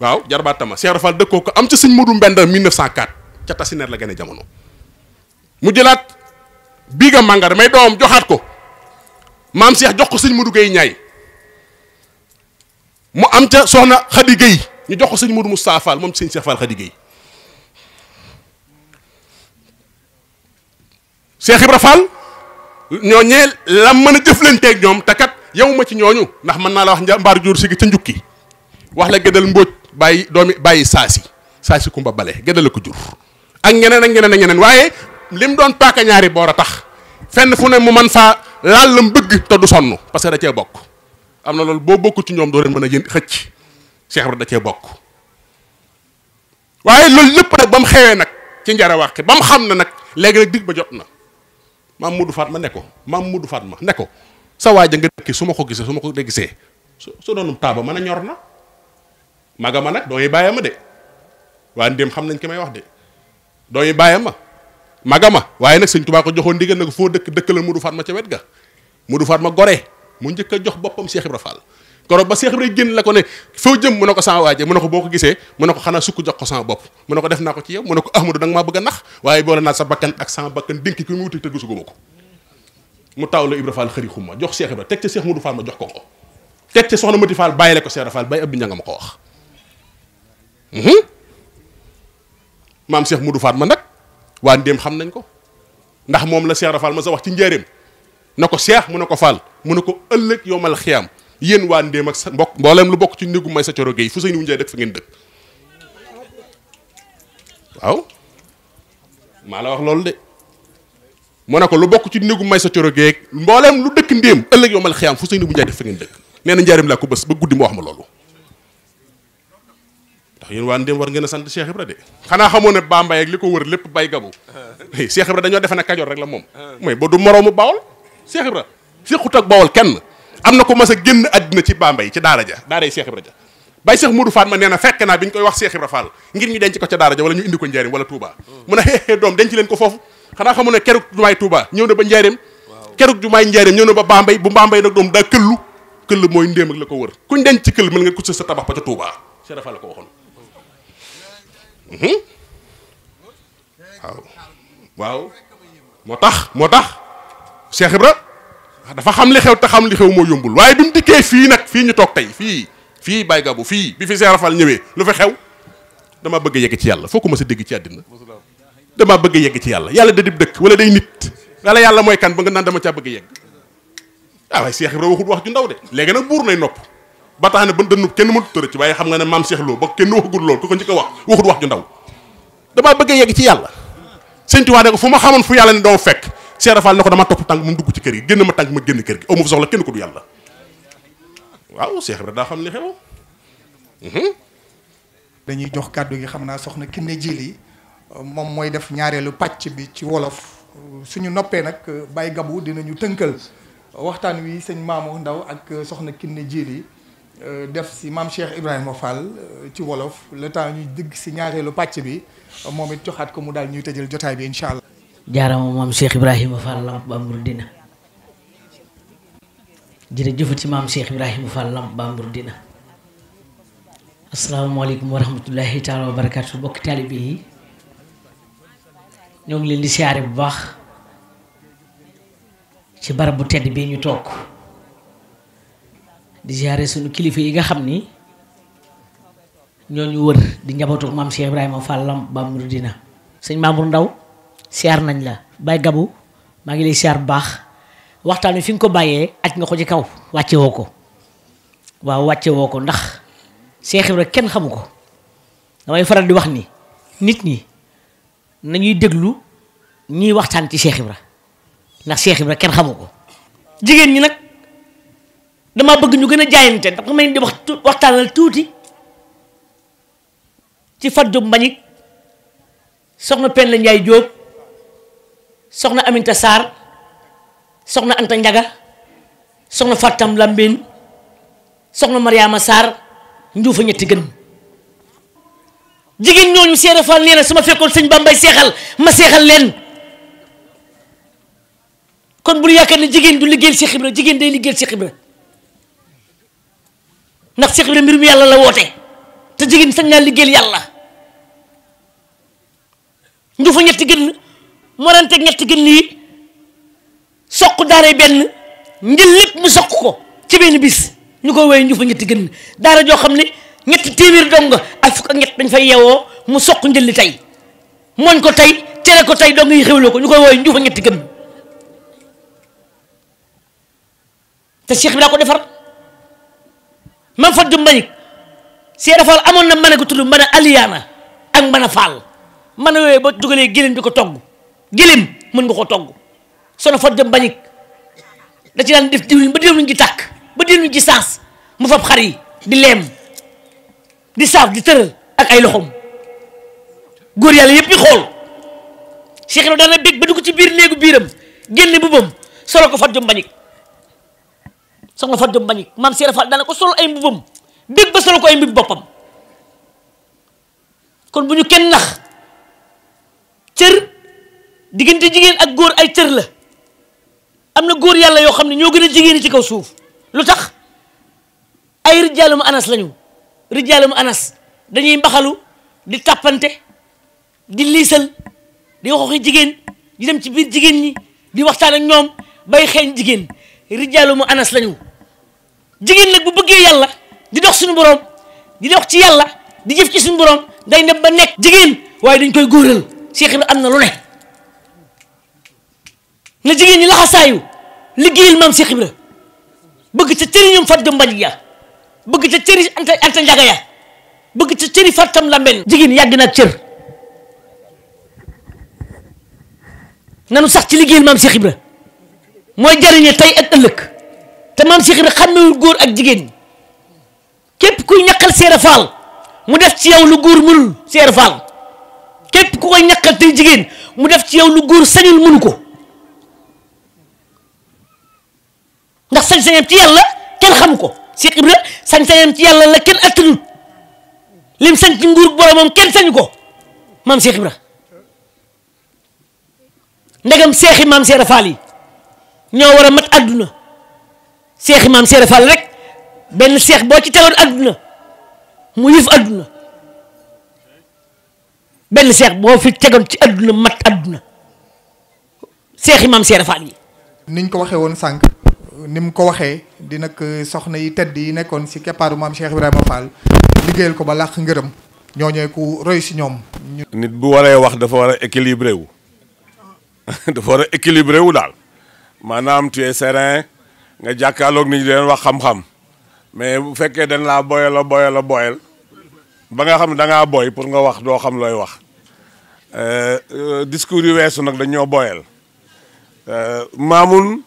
waaw jarbaatama Cheikh Ibra Fall dëkkoo ko am ca sëñ Modou Mbenda 1904 ca tasineer la gën a jamono mu jëlaat biiga màngara may doomam joxaat ko maam Cheikh jox ko sëñ Modou Gueye ñaay mu am ca soxna Khady Gueye ñu jox ko sëñ Modou Moustapha Fall moom sëñ Cheikh Fall Khady Gueye Cheikh Ibra Fall ñooñee la mën a jëflanteeg ñoom te kat yow ma ci ñooñu ndax mën naa la wax mbaar jóor si gi ca njukki wax la gédal mbóoj bàyyi doomi bàyyi saasi kumba bale gédal ko jur ak ñeneen ak ñeneen ak ñeneen waaye lim doon paaka ñaari boor a tax fenn fu ne mu man faa laal lam bëgg te du sonn parce que da cee bokk am na loolu boo bokku ci ñoom doo leen mën a yën xëcc Cheikh Ibra da cee bokk waaye loolu lépp nag ba mu xewee nag ci njara wàqi ba mu xam ne nag léegi nag dig ba jot na maam Modou Fatma ne ko ne ko sa waaja nga dëkki su ma ko gisee su doonum taaba mën a ñor na maga ma nag dooy bàyyi ma de waa ndéem xam nañ ki may wax de dooy bàyyi ma maga ma waaye nag sëñ Tuubaa ko joxoon ndigal nag foo dëkkalal Modou Fatma ca wet ga Modou Fatma gore mu njëkk a jox boppam Cheikh Ibra Fall koroog ba Cheikh Ibra génn la ko ne foo jëm mu ne ko sama waaje mu ne ko boo ko gisee mu ne ko xanaa sukk jox ko sama bopp mu ne ko def naa ko ci yow mu ne ko Ahmadou da nga maa bëgg a nax waaye boole naa sa bakkan ak sama bakkan dénk ki mu wuti te gisuguma ko mu taw la Ibra Fall xëri xumma jox Cheikh Ibra teg ca Cheikh Modou Fall ma jox ko teg ca soxna Mati Fall bàyyile ko Cheikh Ibra Fall bay Abdou Ñanga ma ko wax maam Cheikh Modou Fall ma nag waa ndéem xam nañ ko ndax moom la Cheikh Ibra Fall ma sa wax ci njëreem na ko Cheikh mu ne ko Fall mu ne ko ëllëg yomal xiyaam yéen waa ndéem ak sa mbokk mbooleem lu bokk ci néegu may sa coro géey fu Seyni wu Njaay dëkk fa ngeen dëkk waaw maa la wax loolu de mu ne ko lu bokk ci néegu may sa coro géey mbooleem lu dëkk ndéem ëllëg yomal xiyaam fu Seyni wu Njaay dëkk fa ngeen dëkk nee na njaarim laa ko bés ba guddi mu wax ma loolu ndax yéen waa ndéem war ngeen a sant Cheikh Ibra de xanaa xamoo ne Bambey ak li ko wër lépp bay gabu Cheikh Ibra dañoo defe ne Kajoor rek la moom mooy ba du moroomu Bawol Cheikh Ibra séqut ak Bawol kenn am na ko mas a génn àddina ci Bambey ci daara ja daaray Cheikh Ibra ja bay Cheikh Modou Fatma nee na fekk naa bi ñu koy wax Cheikh Ibra Fall ngir ñu denc ko ca daara ja wala ñu indi ko njaarim wala Touba mu ne xeexee doom denc leen ko foofu xanaa xamu ne keruk jumaay Touba ñëw na ba njaarim keruk jumaay njaarim ñëw na ba Bambey bu Bambey nag doom daa këll mooy ndéem ak la ko wër kuñ denc ci këll mën nga ko sa tabax ba ca Touba Cheikh Ibra Fall la ko waxoon waaw moo tax Cheikh Ibra dafa xam li xew te xam li xew moo yombul waaye bi mu dikkee fii nag fii ñu toog tey fii Baye Gabou fii bi fi Cheikh Ibra Fall ñëwee lu fi xew dama bëgg a yegg ci yàlla foo ko mës a dégg ci àddina dama bëgg a yegg ci yàlla da dib dëkk wala day nit wala yàlla mooy kan ba nga naan dama caa bëgg a yegg waaye Cheikh Ibra waxut wax ju ndaw de léegi nag buur nay nopp ba tax ne ba dënnu kenn mënut tërë ci waaye xam nga ne maam Cheikh Lo ba kenn waxagul lool ku ko njëkk a waxut wax ju ndaw damaa bëgg a yegg ci yàlla sëñ Tuubaa ne ko fu ma xamoon fu yàlla ne doo fekk Cheikh Ibra Fall ne ko dama topp tànk mu dugg ci kër gi génn ma tànk ma génn kër gi aw ma fa soxla kenn ko du yàlla waaw Cheikh Ibra daa xam li xew dañuy jox kàddu gi xam naa soxna Kiné Djily moom mooy def ñaareelu pàcc bi ci wolof suñu noppee nag Baye Gabou dinañu tënkal waxtaan wi sëñ Mamour Ndaw ak soxna Kiné Djily def si maam Cheikh Ibrahima Fall ci wolof le temps ñuy dégg si ñaareelu pàcc bi moom it joxaat ko mu daal ñuy tëjal jotaay bi incha allah. jaarama maam Cheikh Ibrahima Fall Lamp Bambour Dina jërëjëf ci maam Cheikh Ibrahima Fall Lamp Bambour Dina asalaamaaleykum wa rahmatullahi taala wa barakaatu bokki taalibe yi ñoo ngi leen di siyaare bu baax ci barab bu tedd bii ñu toog di siyaare suñu kilifa yi nga xam ni ñoo ñu wër di njabootu maam Cheikh Ibrahima Fall Lamp Bambour Dina sëñ Mamour Ndaw siyaar nañ la Baye Gabou maa ngi lay siyaar bu baax waxtaan wi fi nga ko bàyyee aj nga ko ci kaw wàcce woo ko waaw wàcce woo ko ndax Cheikh Ibra kenn xamu ko damay faral di wax ni nit ñi nañuy déglu ñiy waxtaan ci Cheikh Ibra ndax Cheikh Ibra kenn xamu ko jigéen ñi nag dama bëgg ñu gën a jaayante ndax may di waxtaanal tuuti ci Fat Diop Mbagnick soxna Penda Ndiaye Diop soxna Aminta Sarr soxna Anta Ndiaga soxna Fatam Lambeen soxna Mariama Sarr njuufa ñetti gën jigéen ñooñu Seera Fall nee na su ma fekkoon sëñ Bambay seexal ma seexal leen kon bul yaakaar ne jigéen du liggéeyal Cheikh Ibra jigéen day liggéeyal Cheikh Ibra ndax Cheikh Ibra mbirum yàlla la woote te jigéen sañ naa liggéeyal yàlla nju fa ñetti gën moranteeg ñetti gën yi soq daaray benn njël lépp mu soq ko ci benn bis ñu ko woowee nju fa ñetti gën daara joo xam ne ñetti téeméer dong ak fukk ak ñett dañ fay yeewoo mu soq njël li tey mooñ ko tey tere ko tey dong yi xewloo ko ñu koy woowee nju fa ñetti gën te Cheikh bi daa ko defar man fa du mbañik Seera Fall amoon na mën a ko tudd mën a aliyaana ak mën a faal mën a yooyu ba dugalee gëléem di ko togg gëléem mën nga ko togg sono fa dem mbañik da ci daan def diwlin ba diwlin ji tàkk ba diwlin ji saas mu fab xar yi di leem di saaf di tëral ak ay loxom góor yàlla yëpp ñu xool Cheikh Ibra daana bég ba dugg ci biir néegu biiram génne mbubam solo ko fa dem mbañik soxna fa dem mbañik maam Seera Fall daana ko solo ay mbubam bég ba solo ko ay mbub boppam kon bu ñu kenn nax cër diggante jigéen ak góor ay cër la am na góor yàlla yoo xam ne ñoo gën a jigéen ci kaw suuf lu tax ay rijaalum anas lañu rijaalum anas dañuy mbaxalu di tàppante di liisal di waxi jigéen di dem ci biir jigéen ñi di waxtaan ak ñoom bay xeeñ jigéen rijaalum anas lañu jigéen nag bu bëggee yàlla di dox suñu borom di dox ci yàlla di jëf ci suñu borom day dem ba nekk jigéen waaye dañ koy góoral Cheikh Ibra am na lu ne na jigéen ñi laxasaayu liggéeyal maam Cheikh Ibra bëgg ca cëri ñoom fat dem mbañ ya bëgg ca cëri anta njaga ya bëgg ca cëri fattam lamben jigéen yàgg na ak cër nanu sax ci liggéeyal maam Cheikh Ibra mooy jariñe tey ak ëllëg te maam Cheikh Ibra xàmmewul góor ak jigéen képp kuy ñaqal Seera Fall mu def ci yow lu góor mënul Seera Fall képp ku koy ñaqal tey jigéen mu def ci yow lu góor sañul mënu ko ndax sañ-sañam ci yàlla kenn xamu ko Cheikh Ibra sañ-sañam ci yàlla la kenn attanut lim sañ ci nguur boromam kenn sañu ko maam Cheikh Ibra ndegam seexi maam Seera Fall yi ñoo war a mat àdduna seexi maam Seera Fall rek benn seex boo ci tegoon àdduna mu yëf àdduna benn seex boo fi tegoon ci àdduna mat àdduna seexi maam Seera Fall yi niñ ko waxee woon sànq ni mu ko waxee di nag soxna yi tedd yi nekkoon si keppaaru maam Cheikh Ibrahima Fall liggéeyal ko ba làq ngërëm ñooñee ku roy si ñoom. nit bu waree wax dafa war a équilibré wu dafa war a équilibré wu daal maanaam tu es serein nga jàkkaarloog nit ñi leen wax xam-xam mais bu fekkee dañ laa boyal ba nga xam ne da ngaa boy pour nga wax doo xam looy wax discours yu weesu nag dañoo boyal Mamoun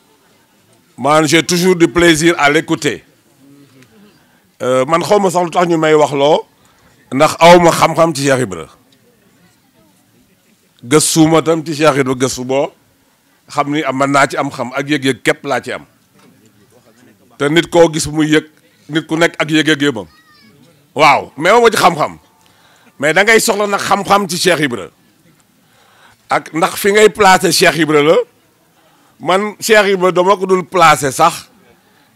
man j'ai toujours du plaisir à l'écouter man xaw ma sax lu tax ñu may wax loo ndax awma xam-xam ci Cheikh Ibra gëstuuma tam ci Cheikh Ibra gëstu boo xam ni am man naa ci am xam ak yëg-yëg képp laa ci am te nit koo gis muy yëg nit ku nekk ak yëg-yëgam waaw mais ma ci xam-xam mais da ngay soxla nag xam-xam ci Cheikh Ibra ak ndax fi ngay placer Cheikh Ibra la man Cheikh Ibra dama ko dul placer sax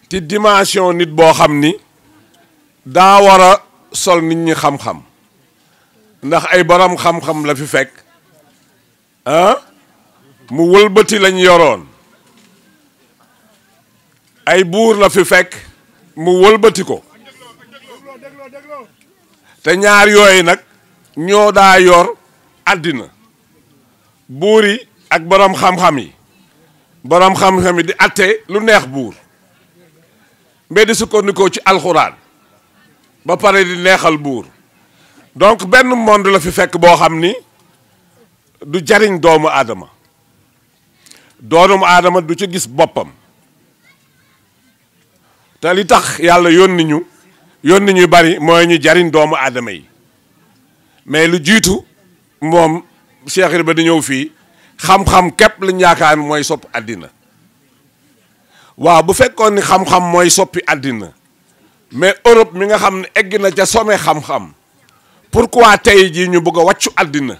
ci dimension nit boo xam ni daa war a sol nit ñi xam-xam ndax ay borom xam-xam la fi fekk mu wëlbati lañ yoroon ay buur la fi fekk mu wëlbati ko te ñaar yooyu nag ñoo daa yor àddina buur yi ak borom xam-xam yi borom xam-xam yi di atte lu neex buur mbé di sukkandikoo ci alxuraan ba pare di neexal buur donc benn monde la fi fekk boo xam ni du jariñ doomu aadama du ci gis boppam te li tax yàlla yónni ñu bari mooy ñu jariñ doomu aadama yi mais lu jiitu moom Cheikh Ibra di ñëw fii xam-xam képp lañ yaakaar mooy soppi àddina waaw bu fekkoon ni xam-xam mooy soppi àddina mais Europe mi nga xam ne egg na ca sommet xam-xam pourquoi tey jii ñu bëgg a wàccu àddina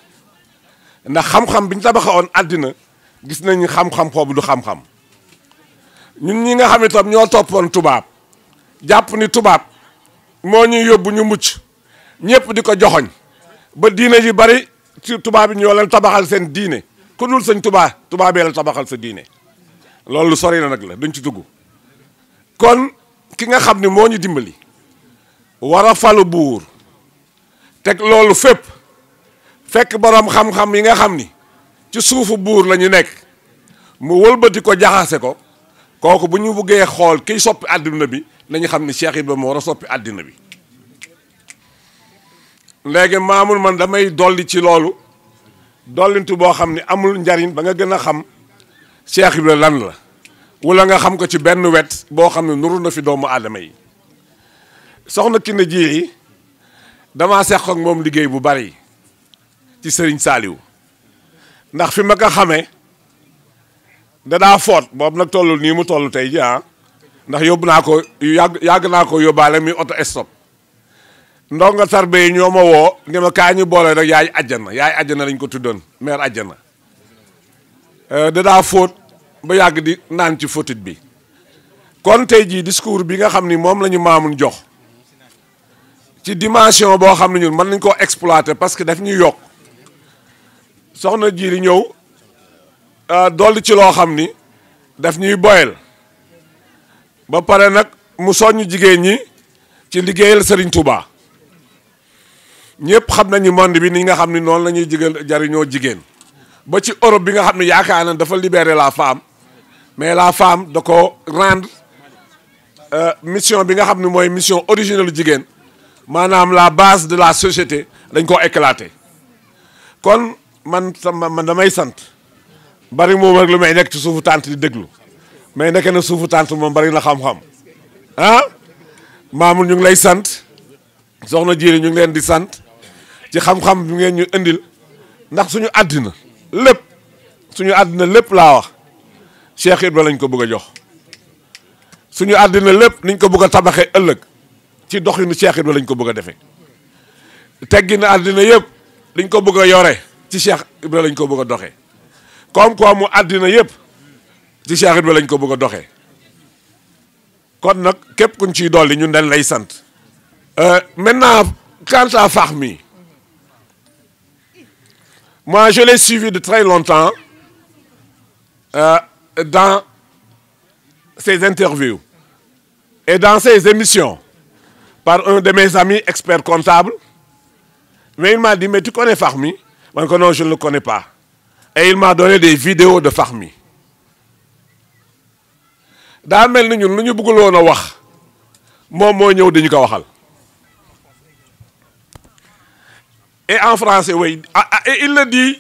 ndax xam-xam bi ñu tabaxoon àddina gis nañu xam-xam boobu du xam-xam ñun ñi nga xam itam ñoo toppoon tubaab jàpp ni tubaab moo ñuy yóbbu ñu mucc ñëpp di ko joxoñ ba diine ji bari ci tubaab yi ñoo leen tabaxal seen diine ku dul sëñ tubaabee la tabaxal sa diine loolu sori na nag la duñ ci dugg kon ki nga xam ni moo ñu dimbali war a falu buur teg loolu fépp fekk borom xam-xam yi nga xam ni ci suufu buur la ñu nekk mu wëlbati ko jaxase ko kooku bu ñu buggee xool kiy soppi àddina bi nañu xam ni Cheikh Ibrahima moo war a soppi àddina bi léegi maamul man damay dolli ci loolu dollintu boo xam ni amul njariñ ba nga gën a xam Cheikh Ibrahima lan la wala nga xam ko ci benn wet boo xam ne nuru na fi doomu aadama yi soxna Kiné Diéry damaa seq ak moom liggéey bu bari ci Serigne Saliou ndax fi ma ko xamee dadaa foot boobu nag tollul nii mu toll tey ji ndax yóbbu naa ko yàgg naa ko yóbbaale mi auto stop ndonga tarbe yi ñoo ma woo ne ma kaa ñu boole rek yaay àjjana lañ ko tuddoon maire àjjana dadaa fóot ba yàgg di naan ci fóotit bi kon tey jii discours bi nga xam ni moom la ñu maamun jox ci dimension boo xam ne ñun mën nañ koo exploiter parce que daf ñuy yokk soxna Diéry ñëw dolli ci loo xam ni daf ñuy boyal ba pare nag mu soññ jigéen ñi ci liggéeyal Serigne Touba ñëpp xam nañu monde bi ni nga xam ni noonu la ñuy jariñoo jigéen ba ci Europe bi nga xam ne yaakaar na dafa libérer la femme mais la femme da ko rendre mission bi nga xam ne mooy mission originelle jigéen maanaam la base de la société dañ koo éclater kon man damay sant bari moom rek lu may nekk ci suufu tànt di déglu mais nekk na suufu tànt moom bari na xam-xam Mamour ñu ngi lay sant soxna Diéry ñu ngi leen di sant ci xam-xam bi ngeen ñu indil ndax suñu àddina lépp laa wax Cheikh Ibra lañ ko bëgg a jox suñu àddina lépp niñ ko bëgg a tabaxee ëllëg ci doxinu Cheikh Ibra lañ ko bëgg a defee teggi na àddina yëpp liñ ko bëgg a yore ci Cheikh Ibra lañ ko bëgg a doxee koom-koom mu àddina yëpp ci Cheikh Ibra lañ ko bëgg a doxee kon nag képp kuñ ciy dolli ñun dañ lay sant maintenant quant à Fahmi moi je l'ai suivi de très longtemps dans ses interviews et dans ses émissions par un de mes amis experts comptables mais il m'a dit mais tu connais Fahmi? Moi non, je ne le connais pas. Et il m'a donné des vidéos de Fahmi. daa mel ni ñun lu ñu bëgguloon a wax moom moo ñëw dañu ko waxal. Et en français oui et il le dit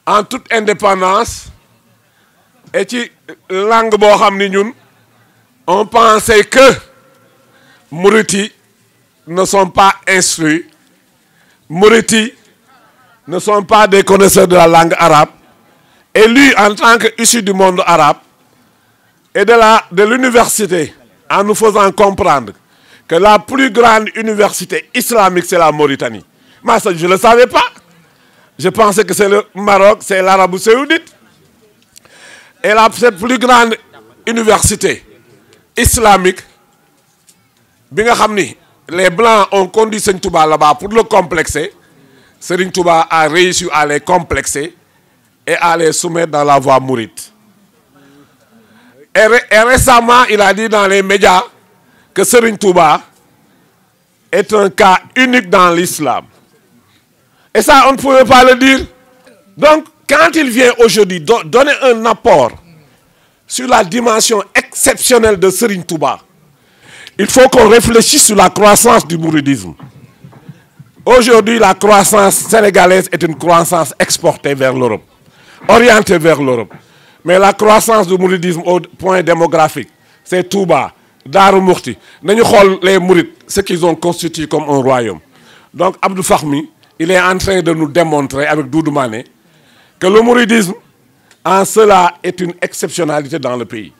en toute indépendance et ci langue boo xam ni ñun on pensait que Mouriti ne sont pas instruits, Mouriti ne sont pas des connaisseurs de la langue arabe, et lui en tant qu'issu du monde arabe et de l'université, en nous faisant comprendre que la plus grande université islamique c'est la Mauritanie. Moi ça je ne le savais pas, je pensais que c'est le Maroc, c'est l'Arabie saoudite, et cette plus grande université islamique bi nga xam ni les blancs ont conduit Serigne Touba là-bas pour le complexer. Serigne Touba a réussi à les complexer et à les soumettre dans la voie mouride. Et récemment, il a dit dans les médias que Serigne Touba est un cas unique dans l'islam. Et ça, on ne pouvait pas le dire. Donc, quand il vient aujourd'hui donner un apport sur la dimension exceptionnelle de Serigne Touba, il faut qu'on réfléchisse sur la croissance du mouridisme. Aujourd'hui, la croissance sénégalaise est une croissance exportée vers l'Europe, orientée vers l'Europe. Mais la croissance du mouridisme au point démographique, c'est Touba, Darou Mourti. Nous regardons les mourides, ce qu'ils ont constitué comme un royaume. Donc, Abdou Fahmi, il est en train de nous démontrer avec Doudou Mané que le mouridisme, en cela, est une exceptionnalité dans le pays.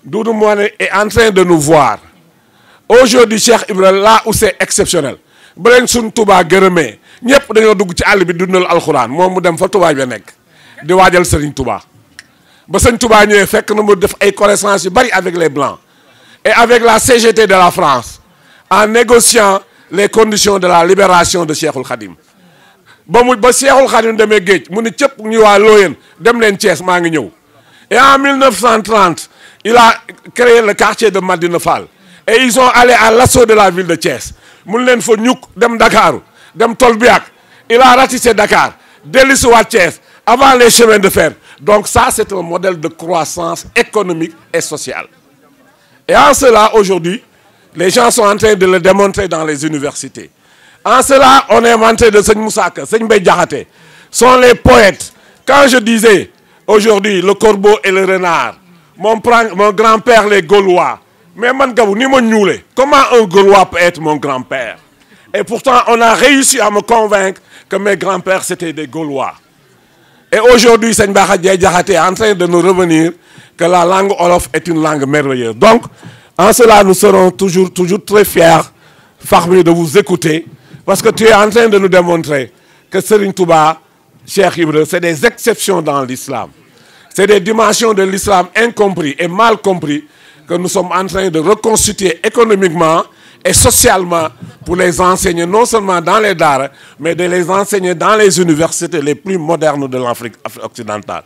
Doudou Mané est en train de nous voir. Aujourd'hui, Cheikh Ibrahima, là où c'est exceptionnel, ba leen suñ Touba gërëmee ñëpp dañoo dugg ci àll bi dundal alxuraan moom mu dem fa Touba ba nekk di waajal Serigne Touba ba Serigne Touba ñëwee fekk na mu def ay connaissances yu bari avec les blancs et avec la CGT de la France en négociant les conditions de la libération de Cheikhoul Khadim ba Cheikhoul Khadim demee géej mu ni cëpp ñu waa Looyeen dem leen Thiès maa ngi ñëw. Et en 1930 il a créé le quartier de Madina Fall et ils sont allés à l'assaut de la ville de Thiès mun leen fa ñukk dem Dakar dem Tolbiac il a ratissé Dakar dellusiwaat Thiès avant les chemins de fer. Donc ça c'est un modèle de croissance économique et sociale. Et en cela aujourd'hui les gens sont en train de le démontrer dans les universités. En cela on est inventé de Seigne Moussa Ka, Seigne Mbaye Diakhaté sont les poètes. Quand je disais aujourd'hui le corbeau et le renard, mon grand-père les Gaulois, mais man Gabou ni ma ñuule, comment un Gaulois peut être mon grand-père? Et pourtant on a réussi à me convaincre que mes grands-pères c'était des Gaulois. Et aujourd'hui Seigne Mbaye Diakhaté est en train de nous revenir que la langue wolof est une langue merveilleuse. Donc en cela nous serons toujours très fiers, Fahmi, de vous écouter parce que tu es en train de nous démontrer que Serigne Touba, Cheikh Ibra, c'est des exceptions dans l'islam. C'est des dimensions de l'islam incompris et mal compris que nous sommes en train de reconstituer économiquement et socialement pour les enseigner non seulement dans les daara mais de les enseigner dans les universités les plus modernes de l'Afrique occidentale.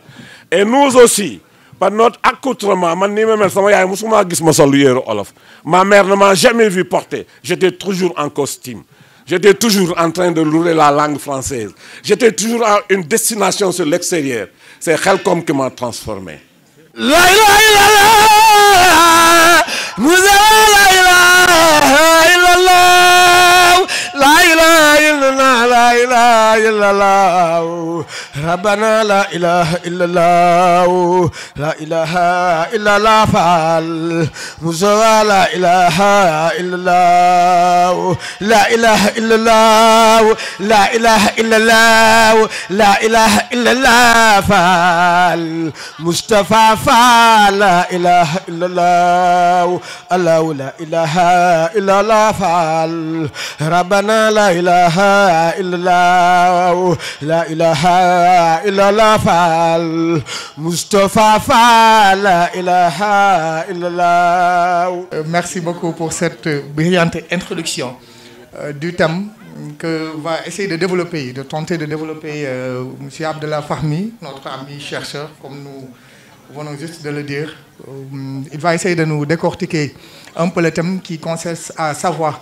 Et nous aussi, par notre accoutrement, man ni ma mel sama yaay musuma gis ma sol yéeru olof. Ma mère ne m'a jamais vu porter. J'étais toujours en costume. J'étais toujours en train de louer la langue française. J'étais toujours à une destination sur l'extérieur. C'est Khelcom qui m'a transformé. La ilaha illallah, la ilaha illallah, la ilaha illallah, la ilaha illallah, Rabbana la ilaha illallah, la ilaha illallah fal, Musa la ilaha illallah, la ilaha illallah, la ilaha illallah, la ilaha illallah fal, Mustafa fal, la ilaha illallah, Allah la ilaha illallah fal, Rabbana la ilaha illallah, la ilaha illallah fal, Mustafa fal, la ilaha illallah. Merci beaucoup pour cette brillante introduction du thème que va essayer de développer, de tenter de développer M. Abdallah Fahmi, notre ami chercheur, comme nous venons juste de le dire. Il va essayer de nous décortiquer un peu le thème qui consiste à savoir,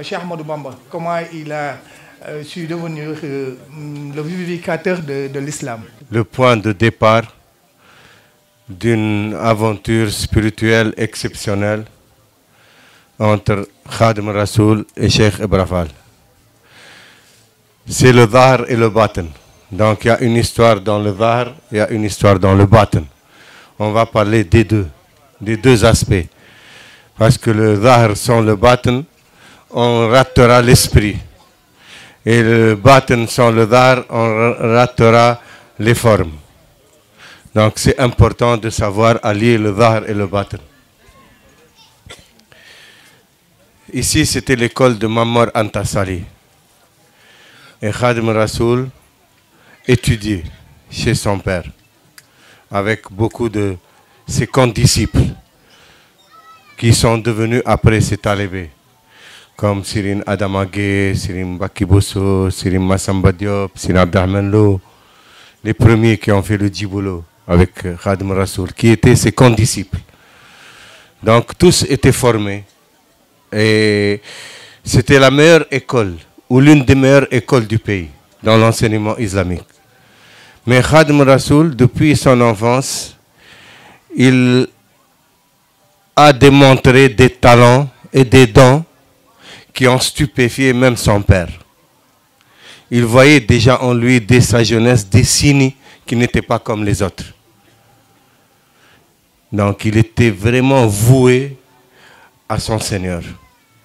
Cheikh Ahmadou Bamba, comment il a su devenir le vivificateur de l'islam. Le point de départ d'une aventure spirituelle exceptionnelle entre Khadim Rassoul et Cheikh Ibra Fall. C'est le Zahar et le Batin. Donc il y a une histoire dans le Zahar, il y a une histoire dans le Batin. On va parler des deux aspects. Parce que le Zahar sans le Batin, on ratera l'esprit. Et le Batin sans le Zahar, on ratera les formes. Donc c'est important de savoir allier le Zahar et le Batin. Ici, c'était l'école de Mamor Anta Sali. Et Khadim Rassoul étudiait chez son père, avec beaucoup de ses condisciples, qui sont devenus après ses talibés, comme Sirine Adamagé, Sirine Bakiboso, Sirine Massamba Diop, Sirine Abdahman Lo, les premiers qui ont fait le djibolo avec Khadim Rassoul, qui étaient ses condisciples. Donc tous étaient formés. Et c'était la meilleure école, ou l'une des meilleures écoles du pays, dans l'enseignement islamique. Mais Khadim Rassoul, depuis son enfance, il a démontré des talents et des dons qui ont stupéfié même son père. Il voyait déjà en lui, dès sa jeunesse, des signes qui n'étaient pas comme les autres. Donc il était vraiment voué à son Seigneur.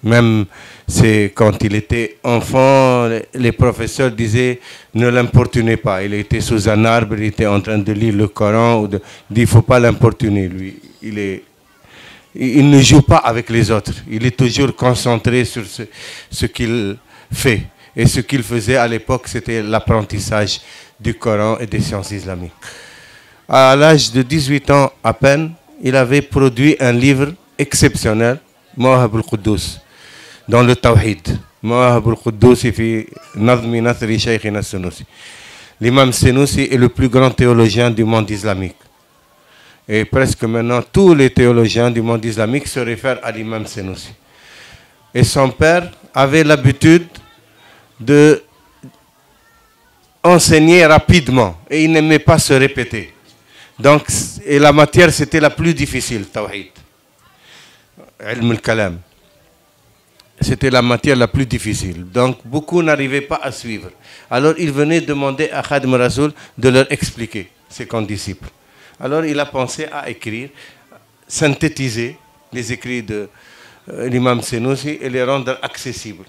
Même c'est quand il était enfant, les professeurs disaient ne l'importunez pas. Il était sous un arbre, il était en train de lire le Coran. Il dit il ne faut pas l'importuner, lui. Il ne joue pas avec les autres. Il est toujours concentré sur ce qu'il fait. Et ce qu'il faisait à l'époque, c'était l'apprentissage du Coran et des sciences islamiques. À l'âge de 18 ans à peine, il avait produit un livre exceptionnel, Mawahib al-Quddus, dans le Tawhid. Mawahib al-Quddus fi Nazmi Nasri Shaykhina Senussi. L'imam Senussi est le plus grand théologien du monde islamique. Et presque maintenant, tous les théologiens du monde islamique se réfèrent à l'imam Senussi. Et son père avait l'habitude de enseigner rapidement. Et il n'aimait pas se répéter. Donc, et la matière, c'était la plus difficile, Tawhid. Ilm al-Kalam. C'était la matière la plus difficile. Donc, beaucoup n'arrivaient pas à suivre. Alors, il venait demander à Khadim Rasoul de leur expliquer, ses condisciples. Alors, il a pensé à écrire, synthétiser les écrits de l'imam Senussi et les rendre accessibles.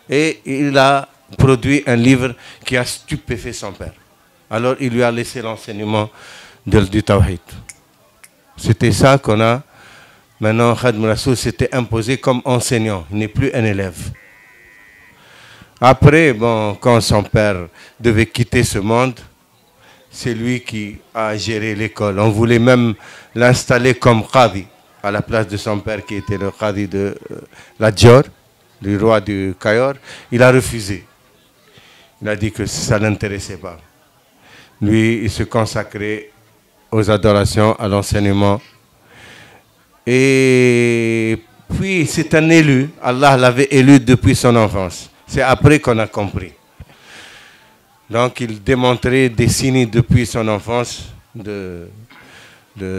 Et il a produit un livre qui a stupéfait son père. Alors, il lui a laissé l'enseignement du Tawhid. C'était ça qu'on a. Maintenant, Khadim Rasoul s'était imposé comme enseignant. Il n'est plus un élève. Après, bon, quand son père devait quitter ce monde, c'est lui qui a géré l'école. On voulait même l'installer comme Qadi, à la place de son père qui était le Qadi de la Djor, du roi du Cayor. Il a refusé. Il a dit que ça ne l'intéressait pas. Lui, il se consacrait aux adorations, à l'enseignement. Et puis, c'est un élu. Allah l'avait élu depuis son enfance. C'est après qu'on a compris. Donc, il démontrait des signes depuis son enfance de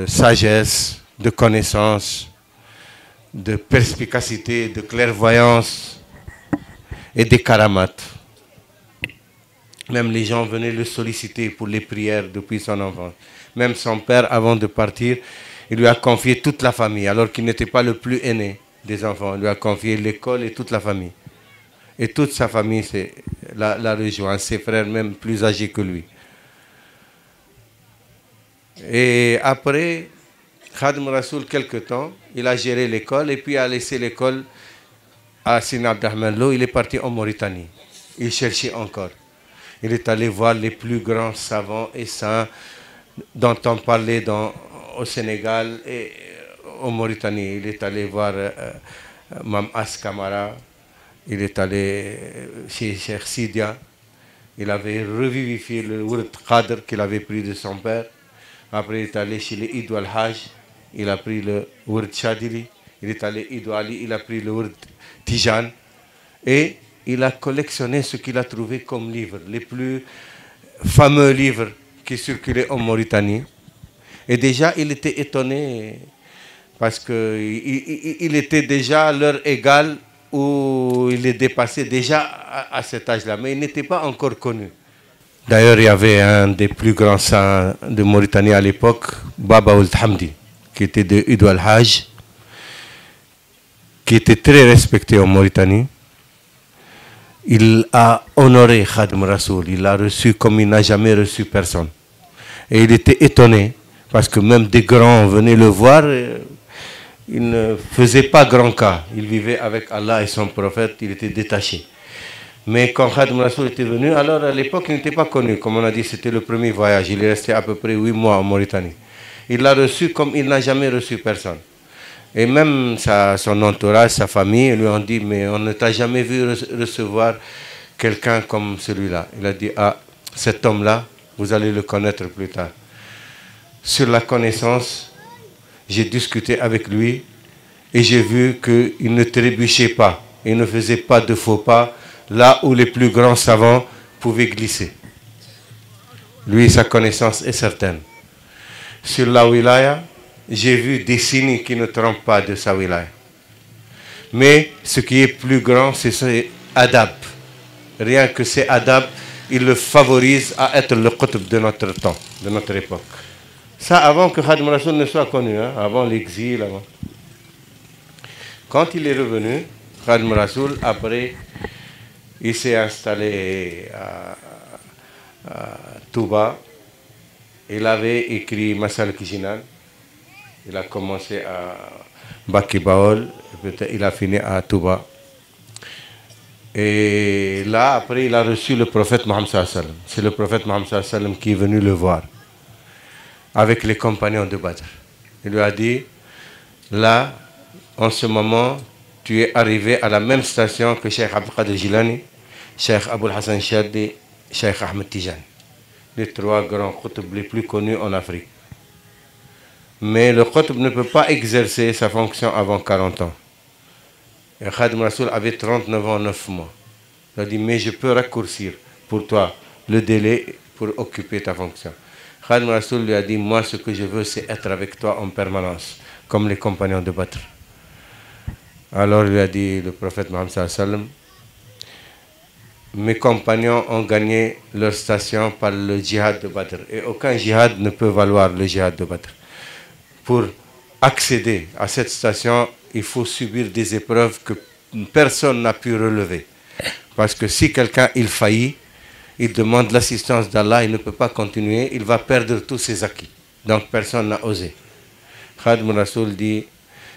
sagesse, de connaissance, de perspicacité, de clairvoyance et des karamates. Même les gens venaient le solliciter pour les prières depuis son enfance. Même son père, avant de partir, il lui a confié toute la famille, alors qu'il n'était pas le plus aîné des enfants. Il lui a confié l'école et toute la famille. Et toute sa famille l'a rejoint, ses frères même plus âgés que lui. Et après, Khadim Rasoul, quelque temps, il a géré l'école et puis a laissé l'école à Sina Abdahman Lo. Il est parti en Mauritanie. Il cherchait encore. Il est allé voir les plus grands savants et saints dont on parlait au Sénégal et en Mauritanie. Il est allé voir Mam As Kamara. Il est allé chez Cheikh Sidia. Il avait revivifié le Wurd Qadr qu'il avait pris de son père. Après, il est allé chez les Idou al-Hajj. Il a pris le Wurd Chadili. Il est allé Idou Ali. Il a pris le Wurd Tijan. Et il a collectionné ce qu'il a trouvé comme livres, les plus fameux livres qui circulaient en Mauritanie. Et déjà, il était étonné parce qu'il était déjà à l'heure égale où il est dépassé déjà à cet âge-là, mais il n'était pas encore connu. D'ailleurs, il y avait un des plus grands saints de Mauritanie à l'époque, Baba Ould Hamdi, qui était de Idou al-Hajj, qui était très respecté en Mauritanie. Il a honoré Khadim Rasoul, il l'a reçu comme il n'a jamais reçu personne. Et il était étonné, parce que même des grands venaient le voir, il ne faisait pas grand cas. Il vivait avec Allah et son prophète, il était détaché. Mais quand Khadim Rasoul était venu, alors à l'époque il n'était pas connu, comme on a dit, c'était le premier voyage. Il est resté à peu près 8 mois en Mauritanie. Il l'a reçu comme il n'a jamais reçu personne. Et même son entourage, sa famille, lui ont dit, mais on ne t'a jamais vu recevoir quelqu'un comme celui-là. Il a dit, ah, cet homme-là, vous allez le connaître plus tard. Sur la connaissance, j'ai discuté avec lui et j'ai vu qu'il ne trébuchait pas, il ne faisait pas de faux pas là où les plus grands savants pouvaient glisser. Lui, sa connaissance est certaine. Sur la wilaya, j'ai vu des signes qui ne trompent pas de sa wilaya. Mais ce qui est plus grand, c'est ses adab. Rien que ces adab, il le favorise à être le qutb de notre temps, de notre époque. Ça avant que Khadim Rasoul ne soit connu, hein, avant l'exil. Avant. Quand il est revenu, Khadim Rasoul, après, il s'est installé à Touba. Il avait écrit Masal Kijinan. Il a commencé à Baki Baol, il a fini à Touba. Et là, après, il a reçu le prophète Mohammed sallallahu alayhi wa sallam. C'est le prophète Mohammed sallallahu alayhi wa sallam qui est venu le voir avec les compagnons de Badr. Il lui a dit, là, en ce moment, tu es arrivé à la même station que Cheikh Abdul Qadir Jilani, Cheikh Aboul Hassan Chadli, Cheikh Ahmed Tijani, les trois grands qutb les plus connus en Afrique. Mais le qutb ne peut pas exercer sa fonction avant 40 ans. Et Khadim Rasoul avait 39 ans, 9 mois. Il a dit, mais je peux raccourcir pour toi le délai pour occuper ta fonction. Khadim Rasoul lui a dit, moi ce que je veux c'est être avec toi en permanence, comme les compagnons de Badr. Alors lui a dit le prophète Mohammed sallallahu alayhi wa sallam, mes compagnons ont gagné leur station par le djihad de Badr. Et aucun djihad ne peut valoir le djihad de Badr. Pour accéder à cette station, il faut subir des épreuves que personne n'a pu relever. Parce que si quelqu'un il faillit, il demande l'assistance d'Allah, il ne peut pas continuer, il va perdre tous ses acquis. Donc personne n'a osé. Khadim Rasoul dit,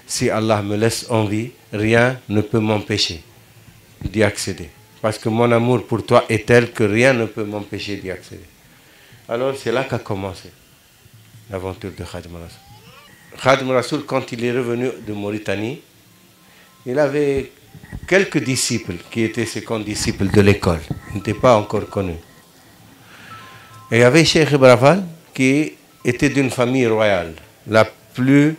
si Allah me laisse en vie, rien ne peut m'empêcher d'y accéder. Parce que mon amour pour toi est tel que rien ne peut m'empêcher d'y accéder. Alors c'est là qu'a commencé l'aventure de Khadim Rasoul. Khadim Rasoul, quand il est revenu de Mauritanie, il avait quelques disciples qui étaient ses condisciples de l'école. Ils n'étaient pas encore connus. Et il y avait Cheikh Ibrahim qui était d'une famille royale, la plus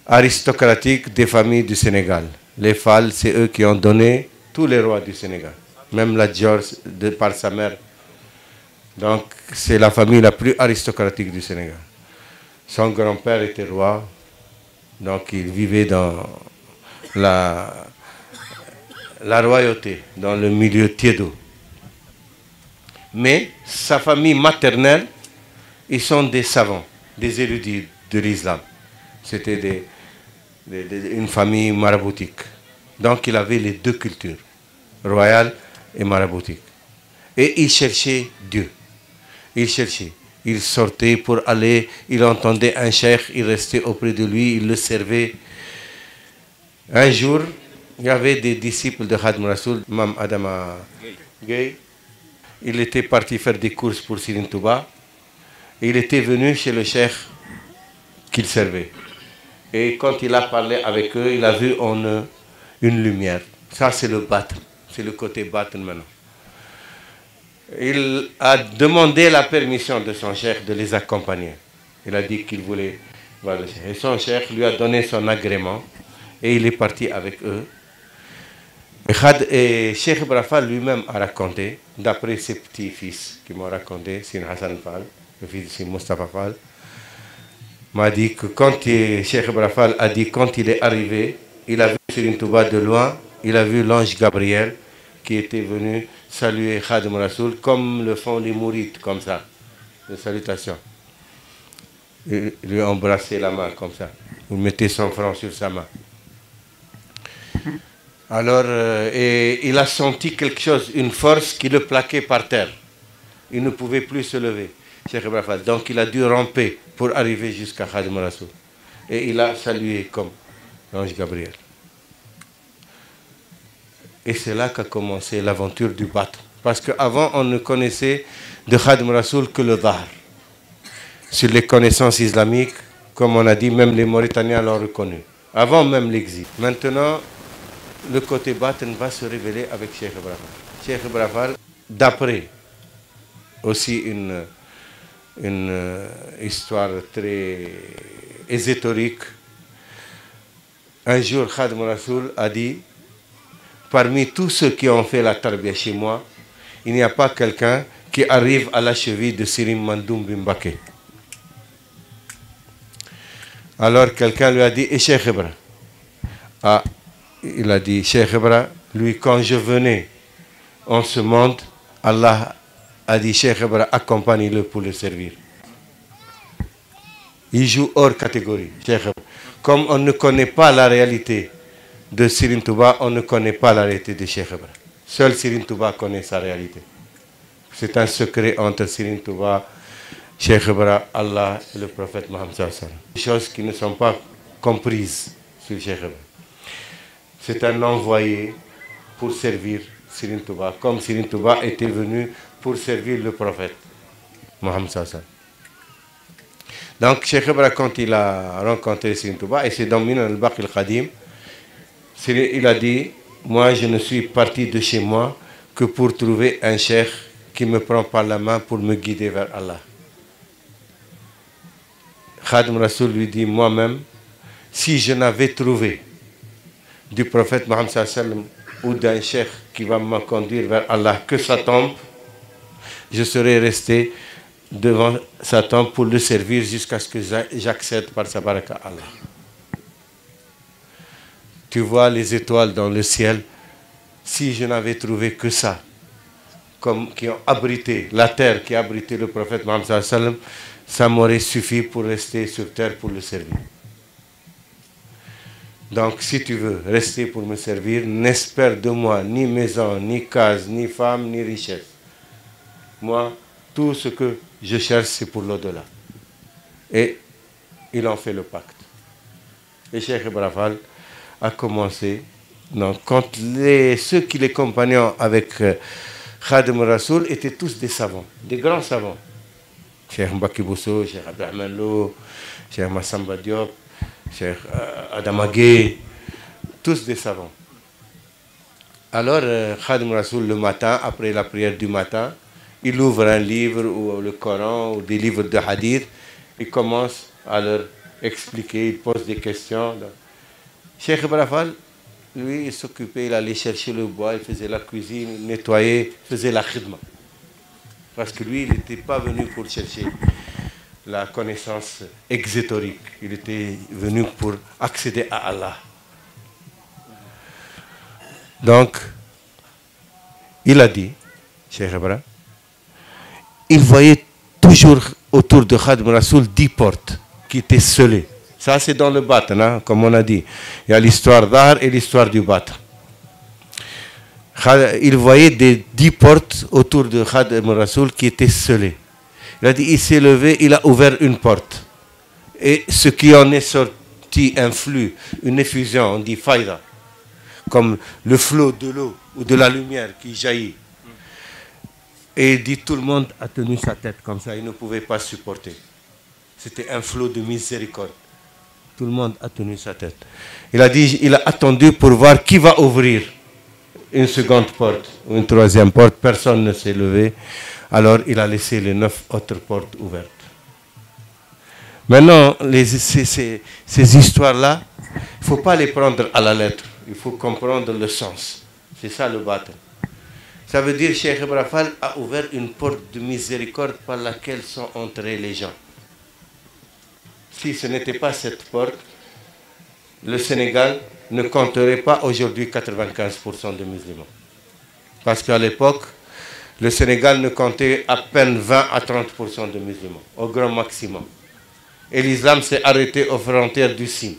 aristocratique des familles du Sénégal. Les Fall, c'est eux qui ont donné tous les rois du Sénégal. Même la George par sa mère. Donc c'est la famille la plus aristocratique du Sénégal. Son grand-père était roi, donc il vivait dans la royauté, dans le milieu tiédo. Mais sa famille maternelle, ils sont des savants, des érudits de l'islam. C'était une famille maraboutique. Donc il avait les deux cultures, royale et maraboutique. Et il cherchait Dieu. Il cherchait. Il sortait pour aller, il entendait un cheikh, il restait auprès de lui, il le servait. Un jour, il y avait des disciples de Khadim Rasoul, Mam Adama Gueye. Il était parti faire des courses pour Serigne Touba. Il était venu chez le cheikh qu'il servait. Et quand il a parlé avec eux, il a vu en eux une lumière. Ça, c'est le battre. C'est le côté battre maintenant. Il a demandé la permission de son cheikh de les accompagner. Il a dit qu'il voulait voir le cheikh. Et son cheikh lui a donné son agrément. Et il est parti avec eux. Et Cheikh Ibrahim lui-même a raconté, d'après ses petits-fils qui m'ont raconté, Sin Hassan Fall, le fils de Sin Mustafa Fall, m'a dit que quand Cheikh Ibrahim a dit quand il est arrivé, il a vu Serigne Touba de loin, il a vu l'ange Gabriel qui était venu saluer Khadim Rasoul comme le font les mourides, comme ça, de salutation. Il lui a embrassé la main comme ça, il mettait son front sur sa main. Alors, et il a senti quelque chose, une force qui le plaquait par terre. Il ne pouvait plus se lever, Cheikh Ibrahim. Donc il a dû ramper pour arriver jusqu'à Khadim Rasoul. Et il a salué comme l'ange Gabriel. Et c'est là qu'a commencé l'aventure du battre. Parce qu'avant, on ne connaissait de Khadim Rasoul que le Dhahr. Sur les connaissances islamiques, comme on a dit, même les Mauritaniens l'ont reconnu. Avant même l'exil. Maintenant, le côté battre va se révéler avec Cheikh Ibrahim. Cheikh Ibrahim, d'après aussi une histoire très ésotérique, un jour Khadim Rasoul a dit, parmi tous ceux qui ont fait la tarbiya chez moi, il n'y a pas quelqu'un qui arrive à la cheville de Serigne Mandoum Bimbake. Alors quelqu'un lui a dit, et Cheikh Ibrahim? Ah, il a dit, Cheikh Ibrahim, lui, quand je venais en ce monde, Allah a dit, Cheikh Ibrahim, accompagne-le pour le servir. Il joue hors catégorie, Cheikh Ibrahim. Comme on ne connaît pas la réalité de Serigne Touba, on ne connaît pas la réalité de Cheikh Ibrahim. Seul Serigne Touba connaît sa réalité. C'est un secret entre Serigne Touba, Cheikh Ibrahim, Allah et le prophète Mohammed sallallahu alayhi wa sallam. Des choses qui ne sont pas comprises sur Cheikh Ibrahim. C'est un envoyé pour servir Serigne Touba, comme Serigne Touba était venu pour servir le prophète Mohammed sallallahu alayhi wa sallam. Donc Cheikh Ibra, quand il a rencontré Serigne Touba, et c'est dans Minan al-Baqi al-Qadim, il a dit, moi je ne suis parti de chez moi que pour trouver un cheikh qui me prend par la main pour me guider vers Allah. Khadim Rasoul lui dit, moi-même, si je n'avais trouvé du prophète Mohammed sallallahu alayhi wa sallam ou d'un cheikh qui va me conduire vers Allah que sa tombe, je serais resté devant sa tombe pour le servir jusqu'à ce que j'accède par sa baraka à Allah. Tu vois les étoiles dans le ciel, si je n'avais trouvé que ça, comme qui ont abrité la terre, qui a abrité le prophète Mohammed sallallahu alayhi wa sallam, ça m'aurait suffi pour rester sur terre pour le servir. Donc si tu veux rester pour me servir, n'espère de moi ni maison, ni case, ni femme, ni richesse. Moi, tout ce que je cherche, c'est pour l'au-delà. Et il en fait le pacte. Et Cheikh Ibra Fall a commencé, donc, quand ceux qui les compagnons avec Khadim Rasoul étaient tous des savants, des grands savants. Cheikh Mbaki Bousso, Cheikh Abdelrahman Lo, Cheikh Massamba Diop, Cheikh Adama Gueye, tous des savants. Alors Khadim Rasoul, le matin, après la prière du matin, il ouvre un livre ou le Coran ou des livres de hadith, il commence à leur expliquer, il pose des questions. Cheikh Ibra Fall, lui, il s'occupait, il allait chercher le bois, il faisait la cuisine, il nettoyait, il faisait la khidma. Parce que lui, il n'était pas venu pour chercher la connaissance exoterique. Il était venu pour accéder à Allah. Donc, il a dit, Cheikh Ibra, il voyait toujours autour de Khadim Rasoul 10 portes qui étaient scellées. Ça, c'est dans le Batan, hein, comme on a dit. Il y a l'histoire d'Ar et l'histoire du Batan. Il voyait des 10 portes autour de Khadim Rasoul qui étaient scellées. Il a dit, il s'est levé, il a ouvert une porte. Et ce qui en est sorti, un flux, une effusion, on dit faïda, comme le flot de l'eau ou de la lumière qui jaillit. Et il dit, tout le monde a tenu sa tête comme ça, il ne pouvait pas supporter. C'était un flot de miséricorde. Tout le monde a tenu sa tête. Il a dit, il a attendu pour voir qui va ouvrir une seconde porte ou une troisième porte. Personne ne s'est levé. Alors il a laissé les 9 autres portes ouvertes. Maintenant, ces histoires-là, il ne faut pas les prendre à la lettre. Il faut comprendre le sens. C'est ça le bâton. Ça veut dire que Cheikh Ibra Fall a ouvert une porte de miséricorde par laquelle sont entrés les gens. Si ce n'était pas cette porte, le Sénégal ne compterait pas aujourd'hui 95% de musulmans. Parce qu'à l'époque, le Sénégal ne comptait à peine 20 à 30% de musulmans, au grand maximum. Et l'islam s'est arrêté aux frontières du Sine.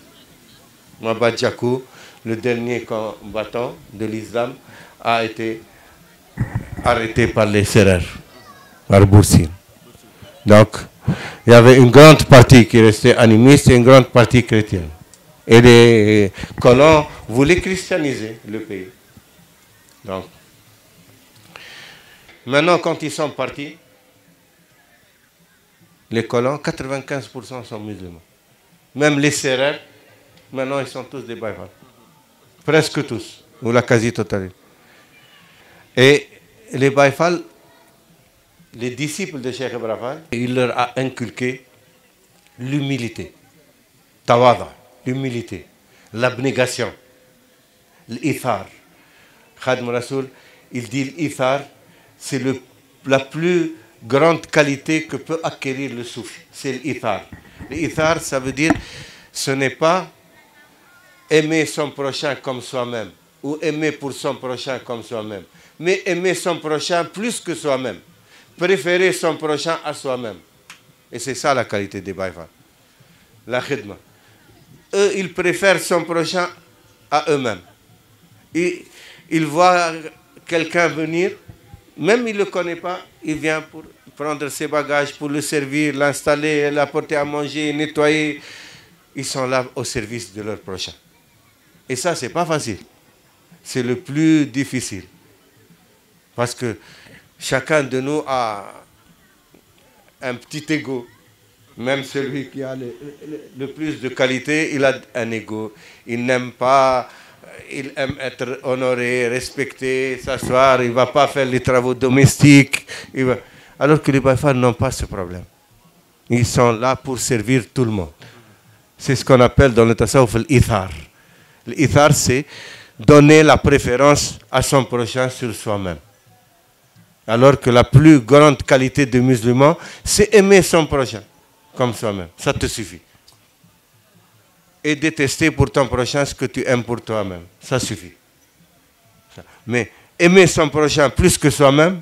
Maba Diakou, le dernier combattant de l'islam, a été arrêté par les Sérères, par Boursine. Donc, il y avait une grande partie qui restait animiste et une grande partie chrétienne. Et les colons voulaient christianiser le pays. Donc, maintenant, quand ils sont partis, les colons, 95% sont musulmans. Même les Sérères, maintenant, ils sont tous des Baye Fall. Presque tous, ou la quasi-totalité. Et les Baye Fall, les disciples de Cheikh Ibra Fall, il leur a inculqué l'humilité, tawada, l'humilité, l'abnégation, l'ithar. Khadim Rasoul, il dit l'ithar, c'est la plus grande qualité que peut acquérir le soufi, c'est l'ithar. L'ithar, ça veut dire, ce n'est pas aimer son prochain comme soi-même, ou aimer pour son prochain comme soi-même, mais aimer son prochain plus que soi-même. Préférer son prochain à soi-même. Et c'est ça la qualité des Baye Fall. La khidma. Eux, ils préfèrent son prochain à eux-mêmes. Ils voient quelqu'un venir, même il ne le connaît pas, il vient pour prendre ses bagages, pour le servir, l'installer, l'apporter à manger, nettoyer. Ils sont là au service de leur prochain. Et ça, ce n'est pas facile. C'est le plus difficile. Parce que chacun de nous a un petit ego. Même celui qui a le plus de qualité, il a un ego. Il n'aime pas, il aime être honoré, respecté, s'asseoir, il ne va pas faire les travaux domestiques. Alors que les Baye Fall n'ont pas ce problème. Ils sont là pour servir tout le monde. C'est ce qu'on appelle dans le tasawwuf l'ithar. L'ithar, c'est donner la préférence à son prochain sur soi-même. Alors que la plus grande qualité de musulman, c'est aimer son prochain comme soi-même. Ça te suffit. Et détester pour ton prochain ce que tu aimes pour toi-même. Ça suffit. Mais aimer son prochain plus que soi-même,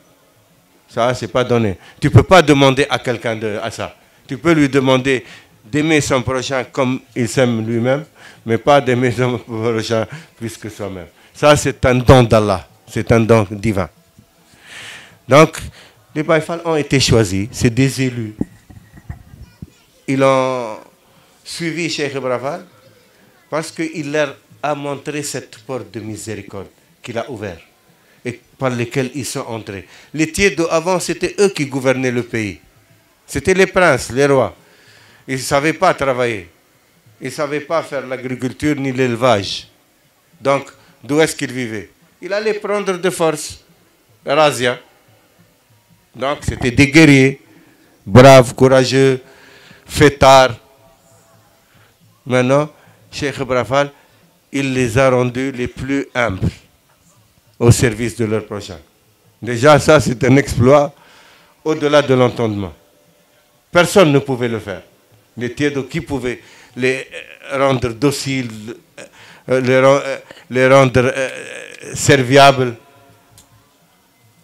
ça, c'est pas donné. Tu ne peux pas demander à quelqu'un à ça. Tu peux lui demander d'aimer son prochain comme il s'aime lui-même, mais pas d'aimer son prochain plus que soi-même. Ça, c'est un don d'Allah. C'est un don divin. Donc, les Baye Fall ont été choisis. C'est des élus. Ils ont suivi Cheikh Ibra Fall parce qu'il leur a montré cette porte de miséricorde qu'il a ouverte et par lesquelles ils sont entrés. Les tiers avant, c'était eux qui gouvernaient le pays. C'était les princes, les rois. Ils ne savaient pas travailler. Ils ne savaient pas faire l'agriculture ni l'élevage. Donc, d'où est-ce qu'ils vivaient? Il allait prendre de force Razia. Donc, c'était des guerriers, braves, courageux, fêtards. Maintenant, Cheikh Ibra Fall, il les a rendus les plus humbles au service de leur prochain. Déjà, ça, c'est un exploit au-delà de l'entendement. Personne ne pouvait le faire. Les tièdes qui pouvaient les rendre dociles, les rendre serviables,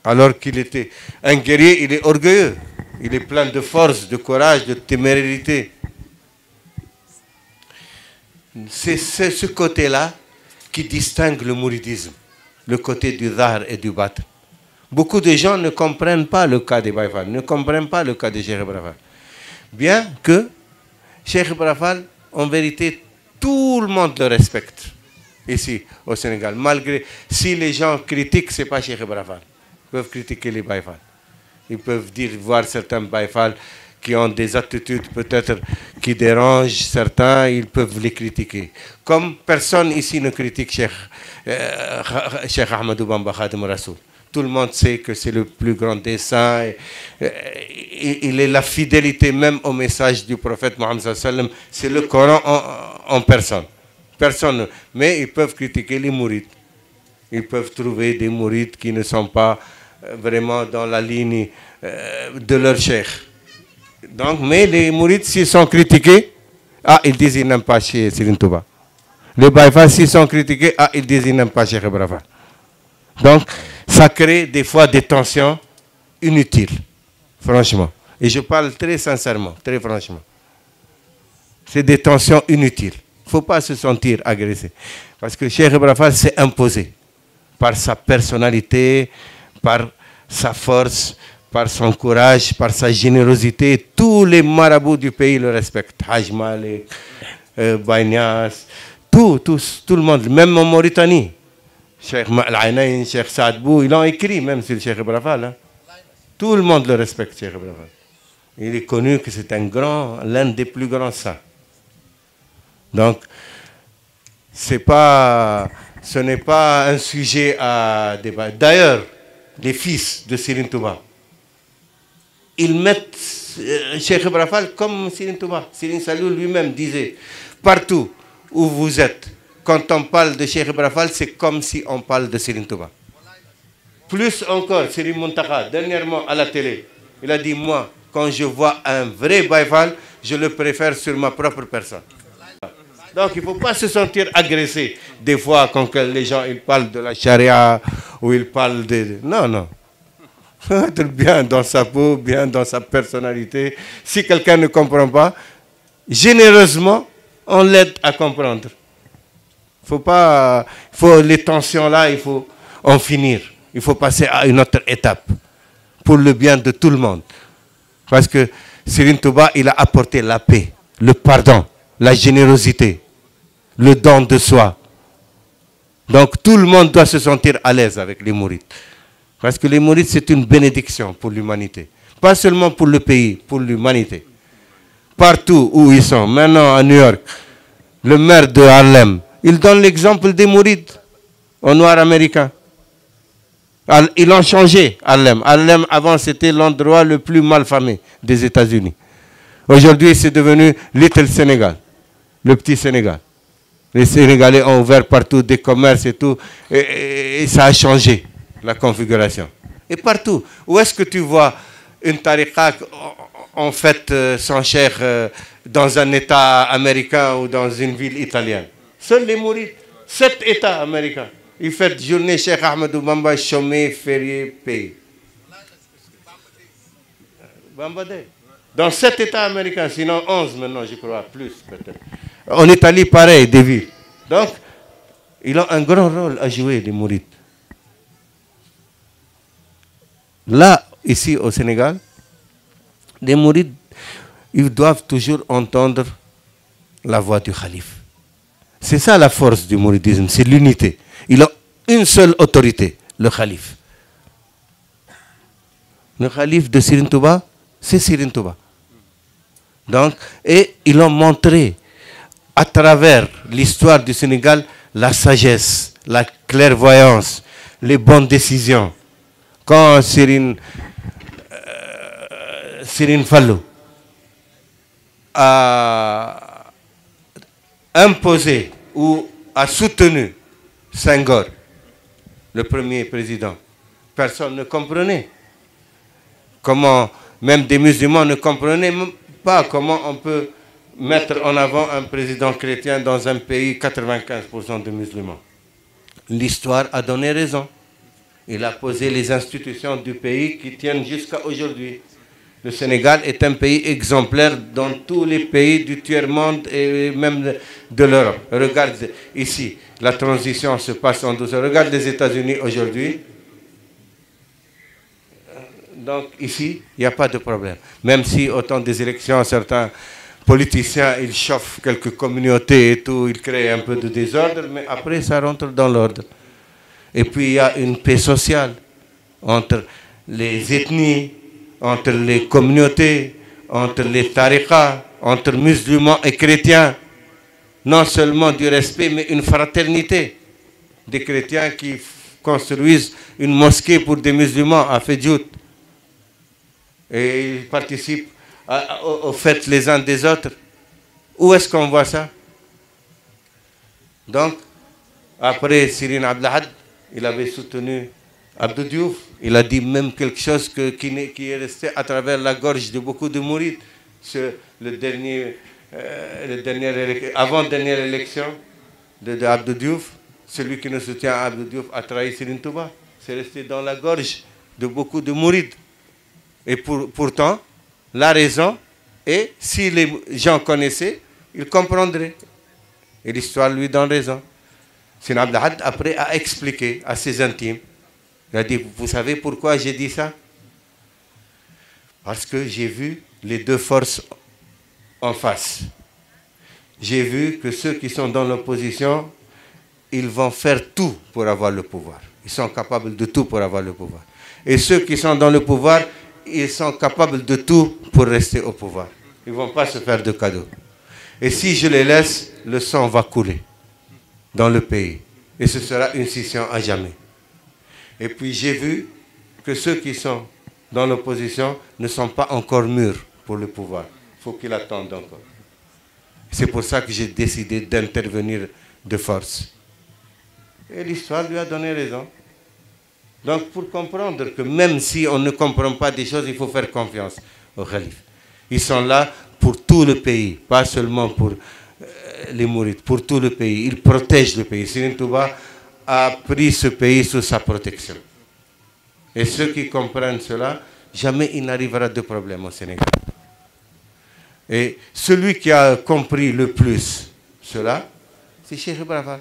alors qu'il était un guerrier, il est orgueilleux, il est plein de force, de courage, de témérité. C'est ce côté-là qui distingue le mouridisme, le côté du dhar et du bat. Beaucoup de gens ne comprennent pas le cas des Baye Fall, ne comprennent pas le cas de Cheikh Ibra Fall. Bien que Cheikh Ibra Fall, en vérité, tout le monde le respecte ici au Sénégal. Malgré, si les gens critiquent, ce n'est pas Cheikh Ibra Fall. Ils peuvent critiquer les Baye Fall. Ils peuvent dire, voir certains Baye Fall qui ont des attitudes peut-être qui dérangent certains, ils peuvent les critiquer. Comme personne ici ne critique Cheikh Ahmadou Bamba Khadim Rassoul. Tout le monde sait que c'est le plus grand des saints. Il est la fidélité même au message du prophète Mohammed sallallahu alayhi wa sallam. C'est le Coran en personne. Personne. Mais ils peuvent critiquer les mourides. Ils peuvent trouver des mourides qui ne sont pas vraiment dans la ligne de leur cheikh. Donc, mais les mourides, s'ils sont critiqués, ils disent qu'ils n'aiment pas Cheikh Serigne Touba. Les Baye Fall, s'ils sont critiqués, ils disent qu'ils n'aiment pas Cheikh Ibra Fall. Donc, ça crée des fois des tensions inutiles, franchement. Et je parle très sincèrement, très franchement. C'est des tensions inutiles. Il ne faut pas se sentir agressé. Parce que Cheikh Ibra Fall s'est imposé par sa personnalité, par sa force, par son courage, par sa générosité. Tous les marabouts du pays le respectent. Haj Malik, Baye Niass, tout le monde, même en Mauritanie. Cheikh Al-Ainain, Cheikh Saad Bou, ils ont écrit même sur Cheikh Ibra Fall. Hein. Tout le monde le respecte, Cheikh Ibra Fall. Il est connu que c'est l'un des plus grands saints. Donc, ce n'est pas un sujet à débat. D'ailleurs, les fils de Serigne Touba, ils mettent Cheikh Ibra Fall comme Serigne Touba. Serigne Saliou lui-même disait, partout où vous êtes, quand on parle de Cheikh Ibra Fall, c'est comme si on parle de Serigne Touba. Plus encore, Serigne Mountakha, dernièrement à la télé, il a dit, moi, quand je vois un vrai Baye Fall, je le préfère sur ma propre personne. Donc il ne faut pas se sentir agressé. Des fois, quand les gens ils parlent de la charia, ou ils parlent de... Non, non. Être bien dans sa peau, bien dans sa personnalité. Si quelqu'un ne comprend pas, généreusement, on l'aide à comprendre. Les tensions là, il faut en finir. Il faut passer à une autre étape pour le bien de tout le monde. Parce que Serigne Touba, il a apporté la paix, le pardon, la générosité, le don de soi. Donc tout le monde doit se sentir à l'aise avec les mourides. Parce que les mourides, c'est une bénédiction pour l'humanité. Pas seulement pour le pays, pour l'humanité. Partout où ils sont, maintenant à New York, le maire de Harlem, il donne l'exemple des mourides aux Noirs américains. Ils ont changé Harlem. Harlem, avant, c'était l'endroit le plus malfamé des États-Unis. Aujourd'hui, c'est devenu Little Sénégal, le petit Sénégal. Les Sénégalais ont ouvert partout des commerces et tout, et ça a changé la configuration. Et partout, où est-ce que tu vois une tariqa en fait son cheikh dans un État américain ou dans une ville italienne? Seuls les mourides, 7 États américains. Ils fêtent journée Cheikh Ahmadou Bamba, chômé, férié, payé. Bamba Day. Dans 7 États américains, sinon 11 maintenant, je crois, plus peut-être. En Italie, pareil, des villes. Donc, ils ont un grand rôle à jouer, les mourides. Là, ici au Sénégal, les mourides, ils doivent toujours entendre la voix du khalife. C'est ça la force du mouridisme, c'est l'unité. Il a une seule autorité, le khalife. Le khalife de Serigne Touba, c'est Serigne Touba. Donc, et ils ont montré à travers l'histoire du Sénégal la sagesse, la clairvoyance, les bonnes décisions. Quand Serigne Fallou a imposé ou a soutenu Senghor, le premier président, personne ne comprenait. Comment, même des musulmans ne comprenaient pas comment on peut mettre en avant un président chrétien dans un pays 95% de musulmans. L'histoire a donné raison. Il a posé les institutions du pays qui tiennent jusqu'à aujourd'hui. Le Sénégal est un pays exemplaire dans tous les pays du tiers-monde et même de l'Europe. Regarde ici, la transition se passe en douceur. Regarde les États-Unis aujourd'hui. Donc ici, il n'y a pas de problème. Même si au temps des élections, certains politiciens, ils chauffent quelques communautés et tout, ils créent un peu de désordre, mais après, ça rentre dans l'ordre. Et puis, il y a une paix sociale entre les ethnies, entre les communautés, entre les tariqas, entre musulmans et chrétiens. Non seulement du respect, mais une fraternité. Des chrétiens qui construisent une mosquée pour des musulmans à Fedjout. Et ils participent aux fêtes les uns des autres. Où est-ce qu'on voit ça? Donc, après Serigne Abdelhad, il avait soutenu Abdou Diouf. Il a dit même quelque chose qui est resté à travers la gorge de beaucoup de mourides. Avant-dernière élection de Abdou Diouf, celui qui nous soutient Abdou Diouf a trahi Serigne Touba. C'est resté dans la gorge de beaucoup de mourides. Et pourtant, la raison, et si les gens connaissaient, ils comprendraient. Et l'histoire lui donne raison. Serigne Abdelhad, après, a expliqué à ses intimes. Il a dit, vous savez pourquoi j'ai dit ça? Parce que j'ai vu les deux forces en face. J'ai vu que ceux qui sont dans l'opposition, ils vont faire tout pour avoir le pouvoir. Ils sont capables de tout pour avoir le pouvoir. Et ceux qui sont dans le pouvoir, ils sont capables de tout pour rester au pouvoir. Ils ne vont pas se faire de cadeaux. Et si je les laisse, le sang va couler dans le pays. Et ce sera une scission à jamais. Et puis j'ai vu que ceux qui sont dans l'opposition ne sont pas encore mûrs pour le pouvoir. Il faut qu'ils attendent encore. C'est pour ça que j'ai décidé d'intervenir de force. Et l'histoire lui a donné raison. Donc pour comprendre que même si on ne comprend pas des choses, il faut faire confiance au khalife. Ils sont là pour tout le pays, pas seulement pour les mourides, pour tout le pays. Ils protègent le pays. Serigne Touba a pris ce pays sous sa protection. Et ceux qui comprennent cela, jamais il n'arrivera de problème au Sénégal. Et celui qui a compris le plus cela, c'est Cheikh Ibrahim.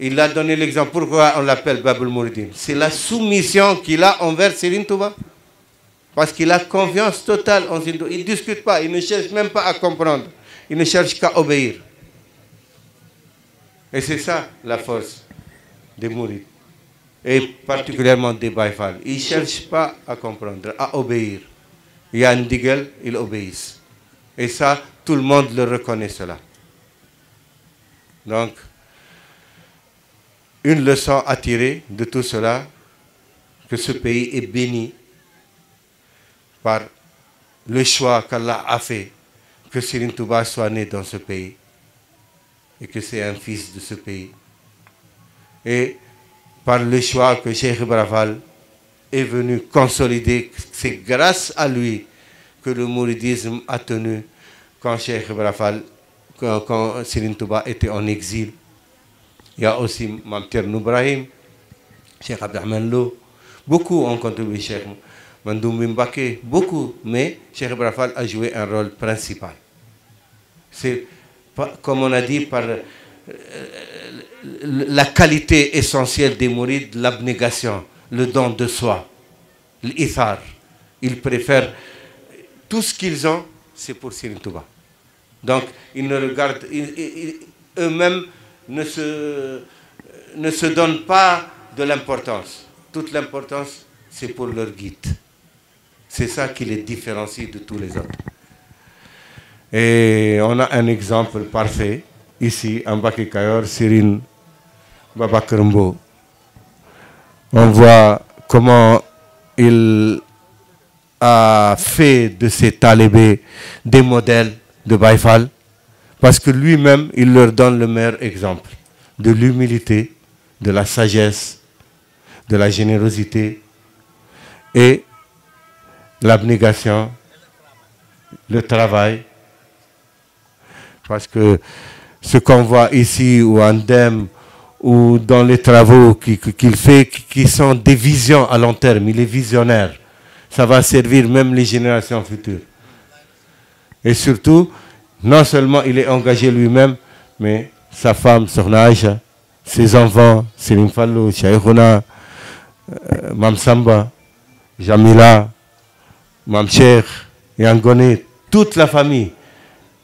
Il a donné l'exemple. Pourquoi on l'appelle Babul Mouridine? C'est la soumission qu'il a envers Serigne Touba. Parce qu'il a confiance totale en Serigne Touba. Il ne discute pas, il ne cherche même pas à comprendre. Il ne cherche qu'à obéir. Et c'est ça la force des mourides. et particulièrement des Baye Fall, ils ne cherchent pas à comprendre, à obéir. Il y a un ndigal, ils obéissent. Et ça, tout le monde le reconnaît cela. Donc, une leçon à tirer de tout cela, que ce pays est béni par le choix qu'Allah a fait, que Serigne Touba soit né dans ce pays, et que c'est un fils de ce pays. Et par le choix que Cheikh Ibra Fall est venu consolider, c'est grâce à lui que le mouridisme a tenu quand Cheikh Ibra Fall, quand Serigne Touba était en exil. Il y a aussi Mame Thierno Ibrahim, Cheikh Abdourahmane Lo, beaucoup ont contribué, Cheikh Mandoumbi Mbacké, beaucoup, mais Cheikh Ibra Fall a joué un rôle principal. C'est, comme on a dit, par la qualité essentielle des mourides, l'abnégation, le don de soi, l'ithar. Ils préfèrent tout ce qu'ils ont, c'est pour Serigne Touba. Donc, ils ne regardent, eux-mêmes ne se donnent pas de l'importance. Toute l'importance, c'est pour leur guide. C'est ça qui les différencie de tous les autres. Et on a un exemple parfait ici, en Mbacké Kayor, Serigne Babacar Mbow. On voit comment il a fait de ces talibés des modèles de Baye Fall, parce que lui-même, il leur donne le meilleur exemple de l'humilité, de la sagesse, de la générosité et l'abnégation, le travail. Parce que ce qu'on voit ici ou en Ndem ou dans les travaux qu'il fait, qui sont des visions à long terme, il est visionnaire. Ça va servir même les générations futures. Et surtout, non seulement il est engagé lui-même, mais sa femme, Sokhna Aïcha, ses enfants, Serigne Fallou, Cheikhouna, Mam Samba, Jamila, Mam Cheikh, Yangone, toute la famille,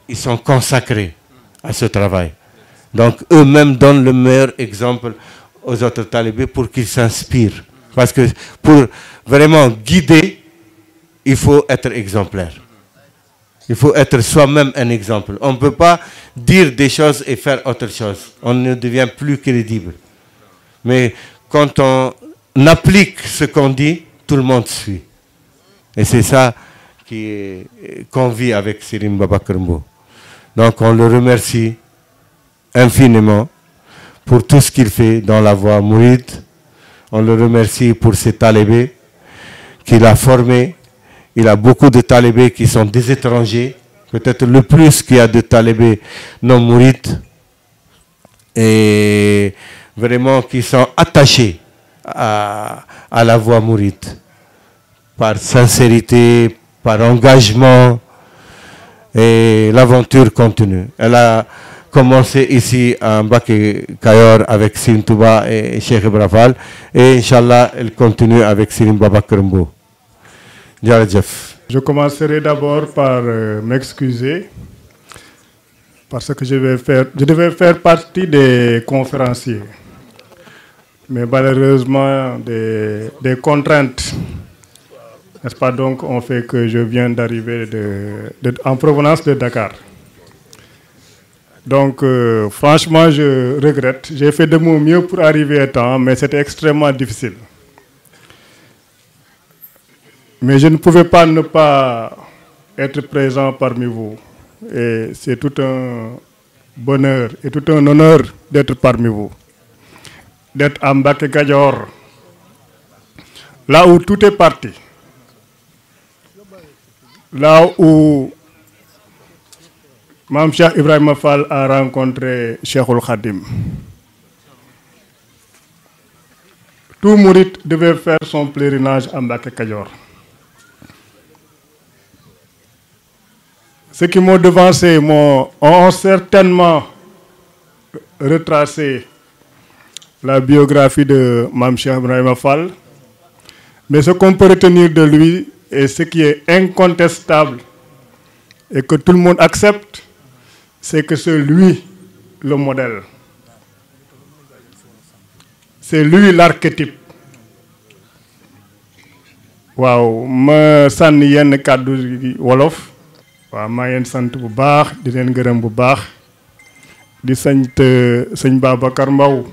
ils sont consacrés à ce travail. Donc eux-mêmes donnent le meilleur exemple aux autres talibés pour qu'ils s'inspirent. Parce que pour vraiment guider, il faut être exemplaire. Il faut être soi-même un exemple. On ne peut pas dire des choses et faire autre chose. On ne devient plus crédible. Mais quand on applique ce qu'on dit, tout le monde suit. Et c'est ça qu'on vit avec Serigne Babacar Mbow. Donc on le remercie infiniment pour tout ce qu'il fait dans la voie mouride. On le remercie pour ses talibés qu'il a formés. Il a beaucoup de talibés qui sont des étrangers, peut-être le plus qu'il y a de talibés non mourides, et vraiment qui sont attachés à la voie mouride, par sincérité, par engagement, et l'aventure continue. Elle a commencé ici à Mbacké Kayor avec Serigne Touba et Cheikh Ibra Fall, et Inch'Allah, elle continue avec Serigne Babacar Mbow. Je commencerai d'abord par m'excuser parce que je devais faire partie des conférenciers. Mais malheureusement, des contraintes, n'est-ce pas, donc on fait que je viens d'arriver en provenance de Dakar. Donc franchement, je regrette. J'ai fait de mon mieux pour arriver à temps, mais c'était extrêmement difficile. Mais je ne pouvais pas ne pas être présent parmi vous. Et c'est tout un bonheur et tout un honneur d'être parmi vous. D'être à Mbacké Kayor, là où tout est parti. Là où Mame Cheikh Ibrahima Fall a rencontré Cheikhoul Khadim. Tout mouride devait faire son pèlerinage à Mbacké Kayor. Ceux qui m'ont devancé ont certainement retracé la biographie de Mame Cheikh Ibrahima Fall. Mais ce qu'on peut retenir de lui, et ce qui est incontestable, et que tout le monde accepte, c'est que c'est lui le modèle. C'est lui l'archétype. waaw ma sànni yenn kàddu wolof. waaw maa ngi leen sant bu baax di leen gërëm bu baax di sant sëñ Babacar Mbow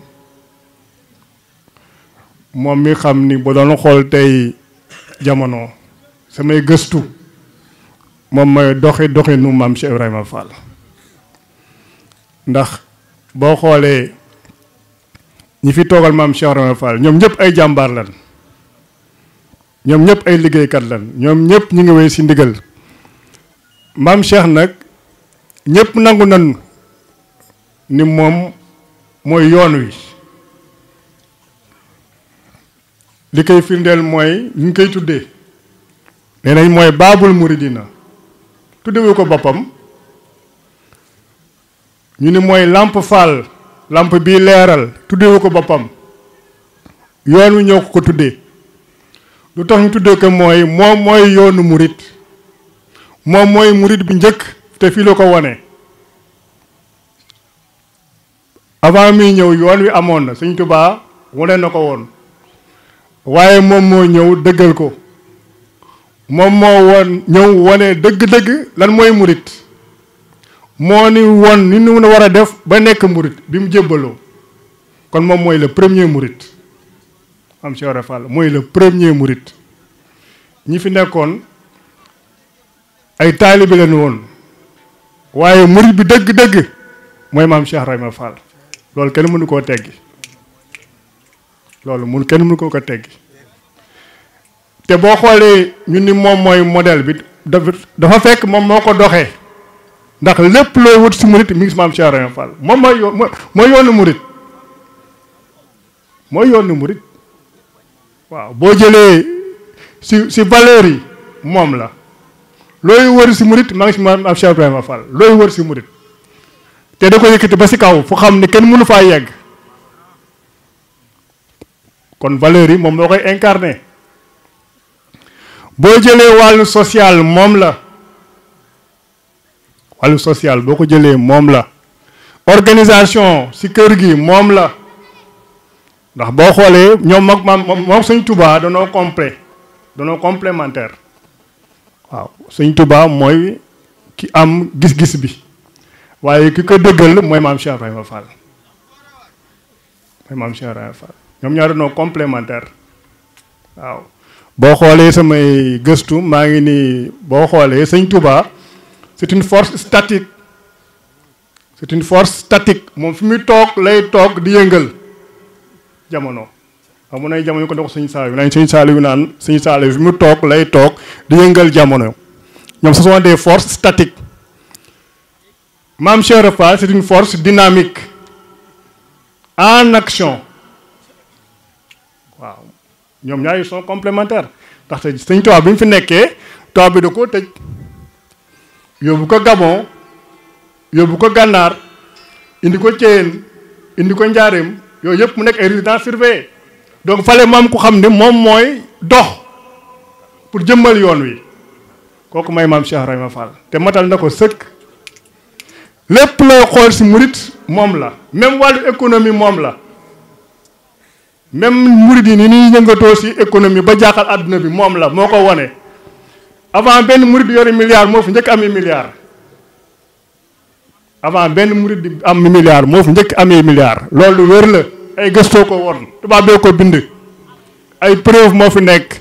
moom mi xam ni ba doon xool tey jamono samay gëstu moom mooy doxinu maam Cheikh Ibrahima Fall ndax boo xoolee ñi fi toogal maam Cheikh Ibrahima Fall ñoom ñëpp ay jàmbaar lan ñoom ñëpp ay liggéeykat lan ñoom ñëpp ñu ngi wéy si ndigal maam Cheikh nag ñëpp nangu nañu ni moom mooy yoon wi li koy firndeel mooy ñu ngi koy tuddee nee nañ mooy baabul muridina tuddewu ko boppam ñu ni mooy lamp Fall lamp bii leeral tuddewu ko boppam yoon wi ñoo ko tuddee lu tax ñu tuddee ko mooy moom mooy yoonu murid moom mooy murid bi njëkk te fii la ko wone avant muy ñëw yoon wi amoon na Sëñ Tuubaa wane na ko woon waaye moom moo ñëw dëggal ko moom moo woon ñëw wane dëgg-dëgg lan mooy murid moo ni woon ni nu war a def ba nekk murid bi mu jébbaloo kon moom mooy le premier murid am Cheikh Ibra Fall mooy le premier murid ñi fi nekkoon ay taalibe lañu woon waaye murid bi dëgg-dëgg mooy maam Cheikh Ibrahima Fall loolu kenn mënu koo teggi loolu kenn mënu koo ko teggi te boo xoolee ñu ni moom mooy modèle bi dafa fekk moom moo ko doxee ndax lépp looy wut si murid mi ngi si maam Cheikh Ibrahima Fall moom mooy yoonu murid mooy yoonu murid waaw boo jëlee si valeur yi moom la looy wër si murid maa ngi si maam Cheikh Ibrahima Fall looy wër si murid te da ko yëkkati ba si kaw fu xam ne kenn mënu faa yegg kon valeur yi moom moo koy incarné boo jëlee wàllu social moom la wàllu social boo ko jëlee moom la organisation si kër gi moom la ndax boo xoolee ñoom moom Sëñ Tuubaa danoo complémentaire waaw Sëñ Tuubaa mooy ki am gis-gis bi waaye ki ko dëggal mooy maam Cheikh Ibrahima Fall ñoom ñaar danoo complémentaire waaw boo xoolee samay gëstu maa ngi ni boo xoolee Sëñ Tuubaa c'est une force statique moom fi muy toog lay toog di yëngal jamono xam nay jamono ko dox Sëñ Saaliw naan Sëñ Saaliw fi mu toog lay toog di yëngal jamono ñoom ce sont des forces statiques Maam Cheikh Ibra Fall c'est une force dynamique en action waaw ñoom ñaar ils sont complémentaires ndaxte Sëñ Tuubaa bi mu fi nekkee tubaab bi da koo tëj yóbbu ko Gabon yóbbu ko Gànnaar indi ko Thièyène indi ko Njaaréem yooyu yëpp mu nekk ay résidence surveillée donc fallait moom ku xam ne moom mooy dox pour jëmmal yoon wi kooku may maam Cheikh Ibrahima Fall te matal na ko sëkk lépp looy xool si murit moom la même wàllu économie moom la même murit yi ni ñuy yëngatoo si économie ba jaaxal àdduna bi moom la moo ko wone avant benn murit di yori milliard moo fi njëkk ami milliard avant benn murit di am milliard moo fi njëkk amee milliard loolu wér la ay gëstoo ko woon tubaab bee ko bind ay preuve moo fi nekk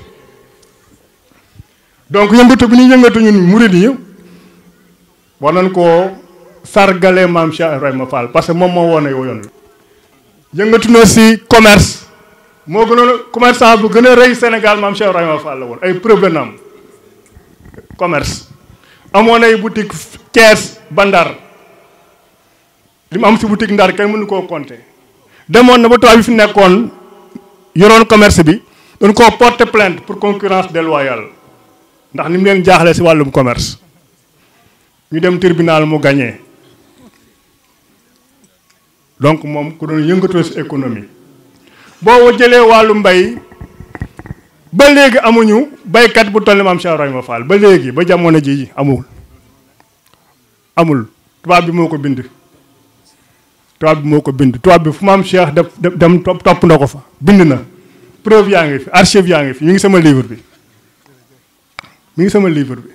donc yëngatu bi ñuy yëngatu ñun murit yi war nañ koo sargale maam Cheikh Ibrahima Fall parce que moom moo wone yoon wi yëngatu na si commerce moo gënoon commerçant bu gën a rëy Sénégal maam Cheikh Ibrahima Fall la woon ay preuve la am commerce amoon ay boutique Thiès ba Ndar li mu am si boutique Ndar kenn mënu koo compter demoon na ba tubaab bi fi nekkoon yoroon commerce bi dañ koo porter plainte pour concurrence déloyale ndax ni mu leen jaaxlee si wàllum commerce ñu dem tribunal mu gagné donc moom ku doon yëngatoo si économie boo jëlee wàllu mbay ba léegi amuñu baykat bu toll ni maam Cheikh Ibrahima Fall ba léegi ba jamono ji amul tubaab bi moo ko bind tubaab bi fu maam Cheikh dem topp na ko fa bind na preuve yaa ngi fi archive yaa ngi fi ñu ngi sama livre bi mi ngi sama livre bi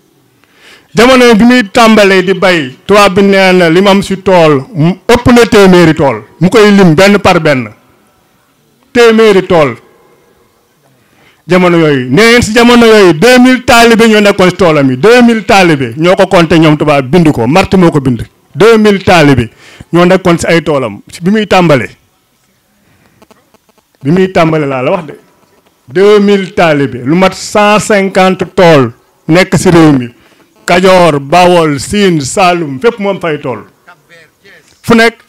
jamono bi muy tàmbalee di bay tubaab bi nee na li mu am si tool mu ëpp na téeméeri tool mu koy lim benn par benn téeméeri tool jamono yooyu nee si jamono yooyu 2000 taalibe ñoo nekkoon si toolam yi 2000 taalibe ñoo ko compté ñoom tubaab bind ko Marti moo ko bind 2000 taalibe ñoo nekkoon si ay toolam bi muy tàmbalee laa la wax de 2000 taalibe lu mat 150 tool nekk si réew mi Kajoor Bawol Siin Saalum fépp moom fay tool fu nekk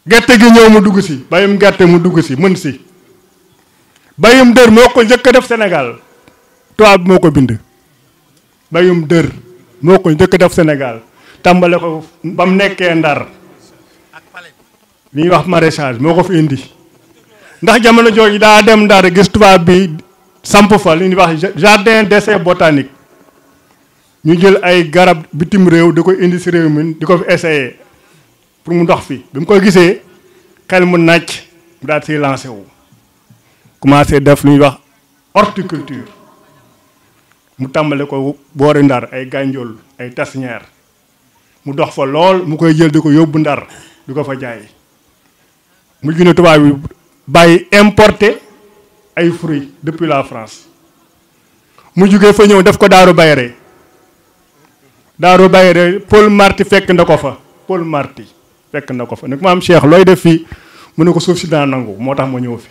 gerte gi ñëw mu dugg si bayum gerte mu dugg si mën si bayum dër moo ko njëkk a def Sénégal tubaab moo ko bind bayum dër moo ko njëkk a def Sénégal tàmbale ko ba mu nekkee Ndar li ñuy wax maraîchage moo ko fi indi ndax jamono jooju daa dem Ndar gis tubaab bi samp fa li ñuy wax jardin d'essai botanique ñu jël ay garab bitim réew di ko indi si réew mi di ko fi essayer pour mu dox fi bi mu koy gisee xel mu nàcc mu daal siy lancé wu commencé def lu ñuy wax horticulture mu tàmbale ko boori Ndar ay Gànjool ay Tasñeer mu dox fa lool mu koy jël di ko yóbbu Ndar di ko fa jaay mu junne tubaab bi bàyyi importer ay fruits depuis la France mu jugee fa ñëw def ko Daaru Bayre Paul Marty fekk na ko fa Paul Marty fekk na ko fa ne ko maam Cheikh looy def fii mu ne ko suuf si daa nangu moo tax ma ñëw fi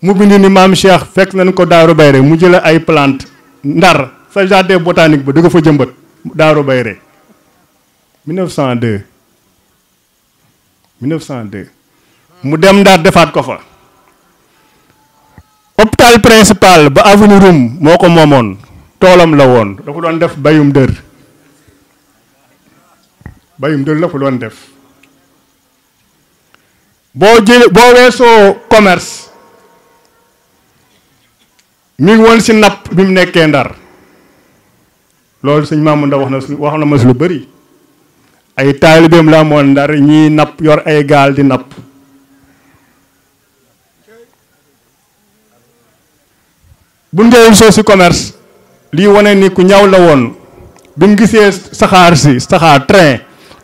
mu bind ni maam Cheikh fekk nañ ko Daaru Bayre mu jële ay plante Ndar sa jardin botanique ba di ko fa jëmbat Daaru Bayre 1902 mu dem Ndar defaat ko fa hôpital principal ba avenue Roume moo ko moomoon toolam la woon da ko doon def bayum dër la ko doon def boo weesoo commerce mi ngi woon si napp bi mu nekkee Ndar loolu sëñ Mamadou Ndaw wax na ma si lu bëri ay taalibeem la amoon Ndar ñiy napp yor ay gaal di napp bu ngeen soo si commerce lii wane ni ku ñaw la woon bi mu gisee saxaar train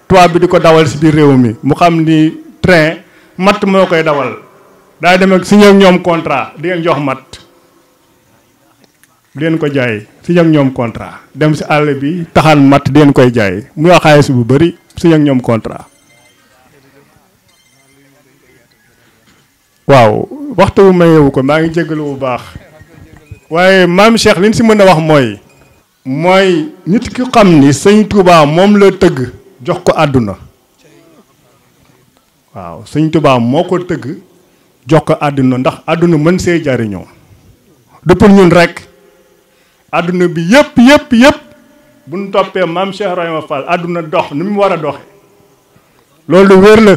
tubaab bi di ko dawal si biir réew mi mu xam ni train matt moo koy dawal daa dem ak signé ak ñoom contrat di ngeen jox matt di leen ko jaay signé ak ñoom contrat dem si àll bi taxaan matt di leen koy jaay mu wax xaalis bu bëri signé ak ñoom contrat waaw waxtu wu mayewu ko maa ngi jégalu bu baax waaye maam Cheikh li ñu si mën a wax mooy nit ki xam ni sëñ Touba moom la tëgg jox ko àdduna waaw sëñ Touba moo ko tëgg jox ko àdduna ndax àdduna mën see jariñoo du pour ñun rek àdduna bi yëpp bu ñu toppee maam Cheikh Ibrahima Fall àdduna dox ni mu war a doxe loolu wér la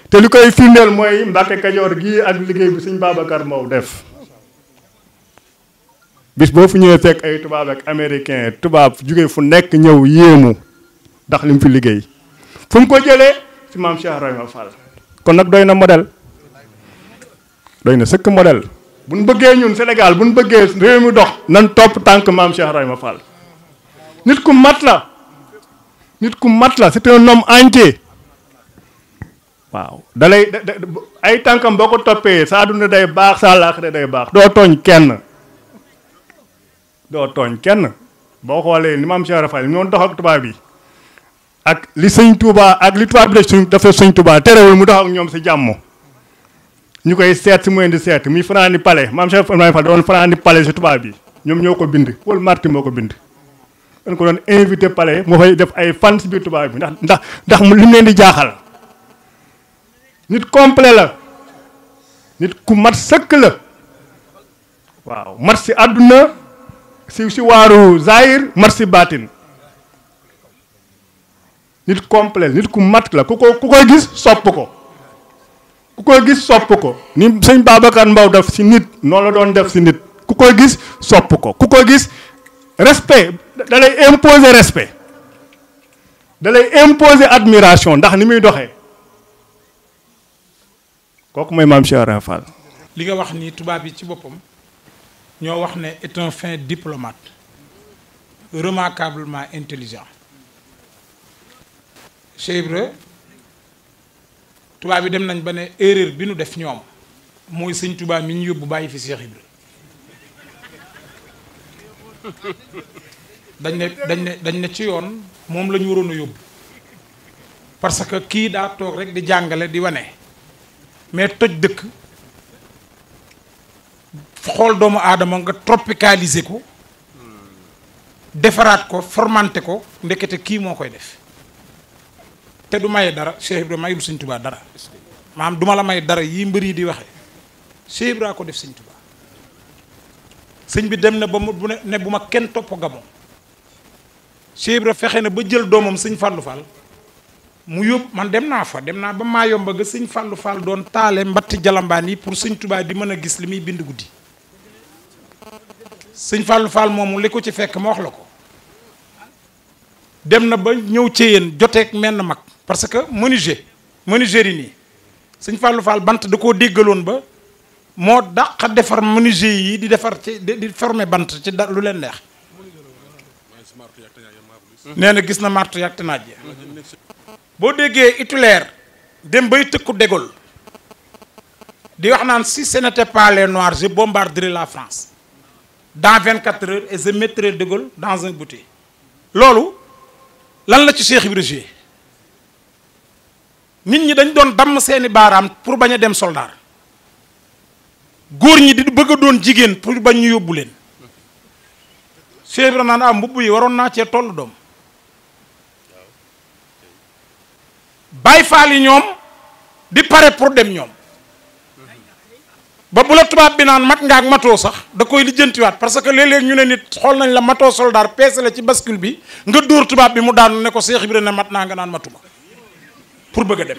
te li koy firndeel mooy Mbàkke Kajoor gii ak liggéey bi sëñ Babacar Mbow def bis boo fi ñëwee fekk ay tubaab ak américain tubaab jóge fu nekk ñëw yéemu ndax li mu fi liggéey fu mu ko jëlee ci maam Cheikh Ibrahima Fall kon nag doy na modèle doy na sëkk modèle bu ñu bëggee ñun Sénégal bu ñu bëggee réew mi dox nan topp tànk maam Cheikh Ibrahima Fall nit ku mat la c'est un homme entier waaw dalay ay tànkam boo ko toppee sa àdduna day baax sa àllaaxira day baax doo tooñ kenn boo xoolee ni maam Cheikh Ibrahima Fall li ñoon dox ak tubaab yi ak li sëñ Touba ak li tubaab bi def sëñ Touba terewul mu dox ak ñoom si jàmm ñu koy seet si muy di seet muy fanaani palais maam Cheikh Ibrahima Fall doon fanaani palais si tubaab bi ñoom ñoo ko bind Paul Marty moo ko bind dañ ko doon invité palais moo fay def ay fan si biir tubaab bi ndax li mu leen di jaaxal nit complet la nit ku mat sëkk la waaw mat si àdduna si waaru zahir mat si baatin nit complet nit ku mat la ku koy gis sopp ko ni sëñ Babacar Mbow def si nit noonu la doon def si nit ku koy gis sopp ko ku koy gis respect da lay imposer respect da lay imposer admiration ndax ni muy doxee kooku mooy maam Cheikh Ibrahima Fall li nga wax ni tubaab yi ci boppam ñoo wax ne est un fin diplomate remarquablement intelligent. Cheikh Ibra tubaab yi dem nañ ba ne erreur bi nu def ñoom mooy sëñ tubaab mi ñu yóbbu bàyyi fi Cheikh Ibra dañ ne ci yoon moom la ñu waroon a yóbbu parce que kii daa toog rek di jàngale di wane mais toj dëkk xool doomu aadama nga tropicaliser ko defaraat ko formanté ko ndekete kii moo koy def te du maye dara Cheikh Ibra mayul sëñ Tuubaa dara maanaam duma la may dara yi mbër yi di waxe Cheikh Ibra ko def sëñ Tuubaa sëñ bi dem na ba mu ne bu ma kenn topp Gabon Cheikh Ibra fexe na ba jël doomam sëñ Fallou Fall mu yóbbu man dem naa ba maa yomba ga sëñ Fallou Fall doon taale mbatti jalambaan yi pour sëñ Tuubaa di mën a gis li muy bind guddi sëñ Fallou Fall moomu li ko ci fekk ma wax la ko dem na ba ñëw ci yéen joteeg menn mag parce que menuisier yi nii sëñ Fallou Fall bant da koo déggaloon ba moo dàq defar menuisier yi di defar ci di former bant ci lu leen neex nee na gis na martu yàgg te naaj boo déggee Hitler dem bay tëkku de Gaulle di wax naan si ce n'était pas les noirs je bombarderai la France dans 24 heures et je mettrai de Gaulle dans un bouteille loolu lan la ci Cheikh Ibra nit ñi dañ doon damm seeni baaraam pour bañ a dem soldat góor ñi di bëgg a doon jigéen pour bañ ñu yóbbu leen Cheikh Ibra naan mbubb yi waroon naa cee toll doom Baay Faal yi ñoom di pare pour dem ñoom ba bu la tubaab bi naan mat nga ak matoo sax da koy lijjantiwaat parce que léeg-léeg ñu ne nit xool nañ la matoo soldat peese la ci bascule bi nga dóor tubaab bi mu daanu ne ko Cheikh Ibra ne mat naa nga naan matuma pour bëgg a dem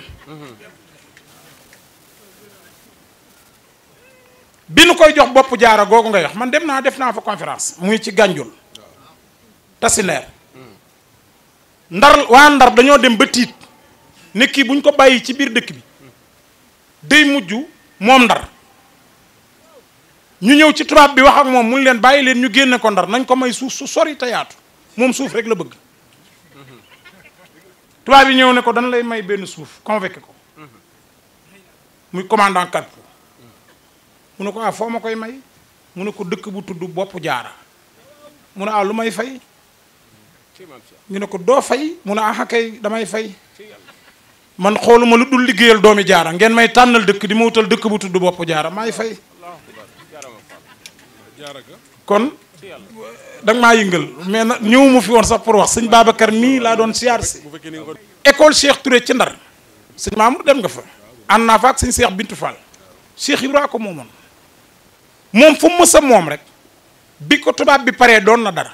bi nu koy jox bopp jaara googu ngay wax man dem naa def naa fa conférence muy ci Gànjul Tasineer Ndar waa Ndar dañoo dem ba tiit ne kii buñ ko bàyyi ci biir dëkk bi day mujj moom Ndar ñu ñëw ci tubaab bi wax ak moom mun leen bàyyi leen ñu génne ko Ndar nañ ko may suuf su sori te yaatu moom suuf rek la bëgg tubaab yi ñëw ne ko dañ lay may benn suuf convoqué ko muy commandant Carpo mu ne ko foo ma koy may mu ne ko dëkk bu tudd bopp jaara mu ne lu may fay ñu ne ko doo fay mu ne kay damay fay man xooluma lu dul liggéeyal doomi jaara ngeen may tànnal dëkk di ma wutal dëkk bu tudd bopp jaara maay fay kon danga maa yëngal mais nag ñëwuma fi woon sax pour wax sëñ Babacar mii laa doon siyaar si école Cheikh Touré ci Ndar sëñ Mamour dem nga fa ànd naa fa ak sëñ Cheikh Bintou Fall Cheikh Ibra ko moomoon moom fu mu mës a moom rek bi ko tubaab bi paree doon na dara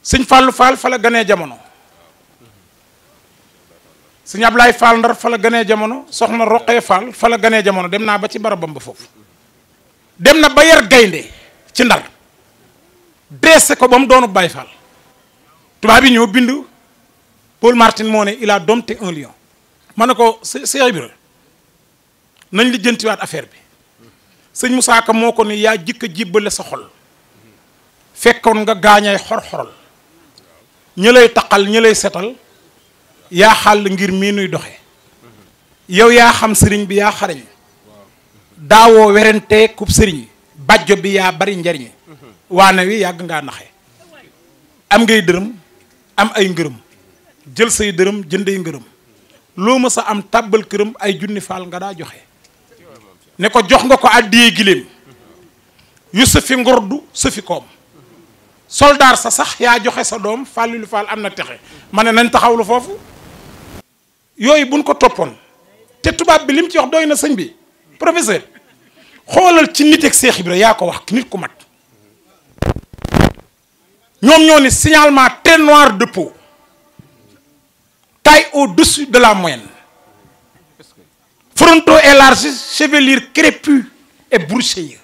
sëñ Fallou Fall fa la ganee jamono sëñ Ablaye Fall Ndar fa la ganee jamono soxna Roqee Fall fa la ganee jamono dem naa ba ci barabam ba foofu dem na ba yar gaynde ci Ndar dressé ko ba mu doonu Baye Fall tubaab yi ñoo bind Paul Martin moo ne il a dompté un lion ma ne ko Cheikh Ibra nañ li jëntiwaat affaire bi sëñ Moussa Ka moo ko ni yaa jëkk a jibbale sa xol fekkoon nga gaañay xor-xoral ñi lay taqal ñi lay setal yaa xàll ngir mii nuy doxe yow yaa xam sëriñ bi yaa xarañ daawoo werante kub sëriñ bàjjo bi yaa bari njariñ waane wi yàgg ngaa naxe am ngay dërëm am ay ngërëm jël say dërëm jëndee ngërëm loo ma sa am tàbbal këram ay junni faal nga daa joxe ne ko jox nga ko àddiyee giléem yu sa fi ngordu sa fi koom soldaar sa sax yaa joxe sa doom fàllilu faal am na texe ma ne nañ taxawlu foofu yooyu buñ ko toppoon te tubaab bi lim ci wax doy na sëñ bi professeur xoolal ci nit ak Cheikh Ibra yaa ko wax nit ku mat ñoom ñoo ni signalement très noir de peau taille au-dessus de la moyenne frontaux élargis chevelure crépue et broussailleuse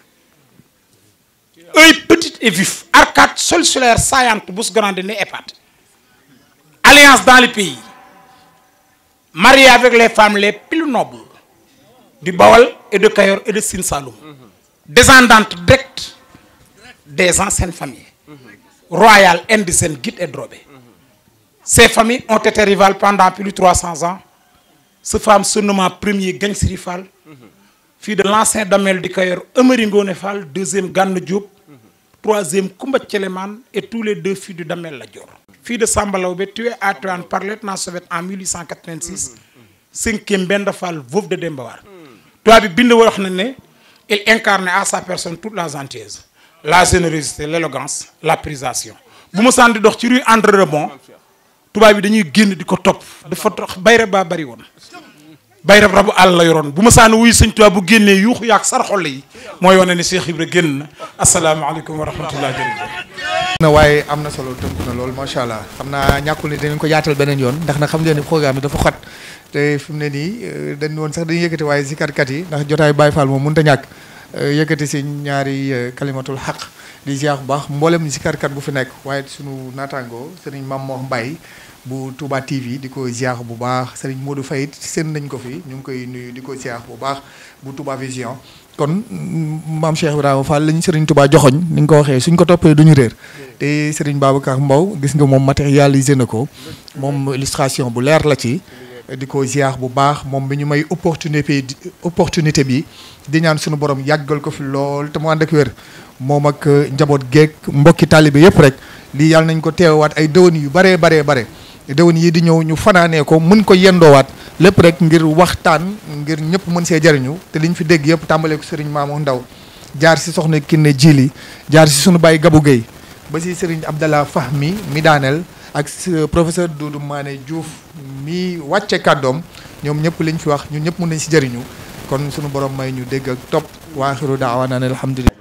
œil petit et vif arcade sourcilière saillante bouche grande nez épate alliance dans les pays marié avec les femmes les plus nobles du Bawal et de Kayor et de Sine Saloum, descendante directe des anciennes familles royales, indigènes, Guit et Drobé. Ces familles ont été rivales pendant plus de 300 ans. Ce femme se nomme premier Gagne Siri Fall, fille de l'ancien Damel du Kayor, Emery Ngone Fall, deuxième Gane Diop, troisième Koumba Tcheleman et tous les deux filles de Damel Ladior. Fille de Samba Laobé, tuée à Tuan par le lieutenant soviétique en 1886, cinquième Benda Fall, veuve de Dembawar. Il incarnait à sa personne toute la gentillesse, la générosité, l'élégance, la prisation. Bu ma sànni dox ci rue André Rebond tubaab bi dañuy génn di ko topp dafa tax bayre baa bari woon bayre rabu àll la yoroon bu ma sànni wuyu sëñ Tuubaa bu génnee yuuxu yaag sarxol yi mooy wane ne Cheikh Ibra génn na asalaamaaleykum wa rahmatulah jërëjëf. waaye am na solo tënk na loolu macha allah xam naa ñàkkul ni dinañ ko yaatal beneen yoon ndax nag xam ngeen ni programme bi dafa xat te fi mu ne nii dañ woon sax dañuy yëkkati waaye zikarkat yi ndax jotaay Baye Fall moom mënut a ñàkk yëkkati si ñaari kalimatul xaq di ziar bu baax mboolem zikarkat bu fi nekk waaye sunu naataango sëriñ Mame Mor Mbaye bu Touba TV di ko ziar bu baax sëriñ Modou Faye seen nañ ko fi ñu ngi koy nuyu di ko ziar bu baax bu Touba Vision. kon maam Cheikh Ibrahima Fall lañu sëriñ Touba joxoñ ni nga ko waxee suñ ko toppee duñu réer te sëriñ Babacar Mbow gis nga moom matérialisé na ko moom illustration bu leer la ci. di ko ziar bu baax moom bi ñu may opportunité bi di ñaan suñu borom yàggal ko fi lool te mu ànd ak wér moom ak njaboot geek mbokki taalibe yëpp rek lii yàlla nañ ko teewaat ay déwén yu baree déwén yi di ñëw ñu fanaanee ko mën ko yendoowaat lépp rek ngir waxtaan ngir ñëpp mën see jariñu te liñ fi dégg yëpp tàmbalee ko sëriñ Mamadou Ndaw jaar si soxna Kiné Djili jaar si suñu baay Gabou Gueye ba si sëriñ Abdallah Fahmi mi daaneel ak professeur Doudou Mané Diouf mi wàcce kàddoom ñoom ñëpp liñ fi wax ñun ñëpp mën nañ si jëriñu kon suñu borom may ñu dégg ak topp wa axiru daawaana an alhamdulillah.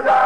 la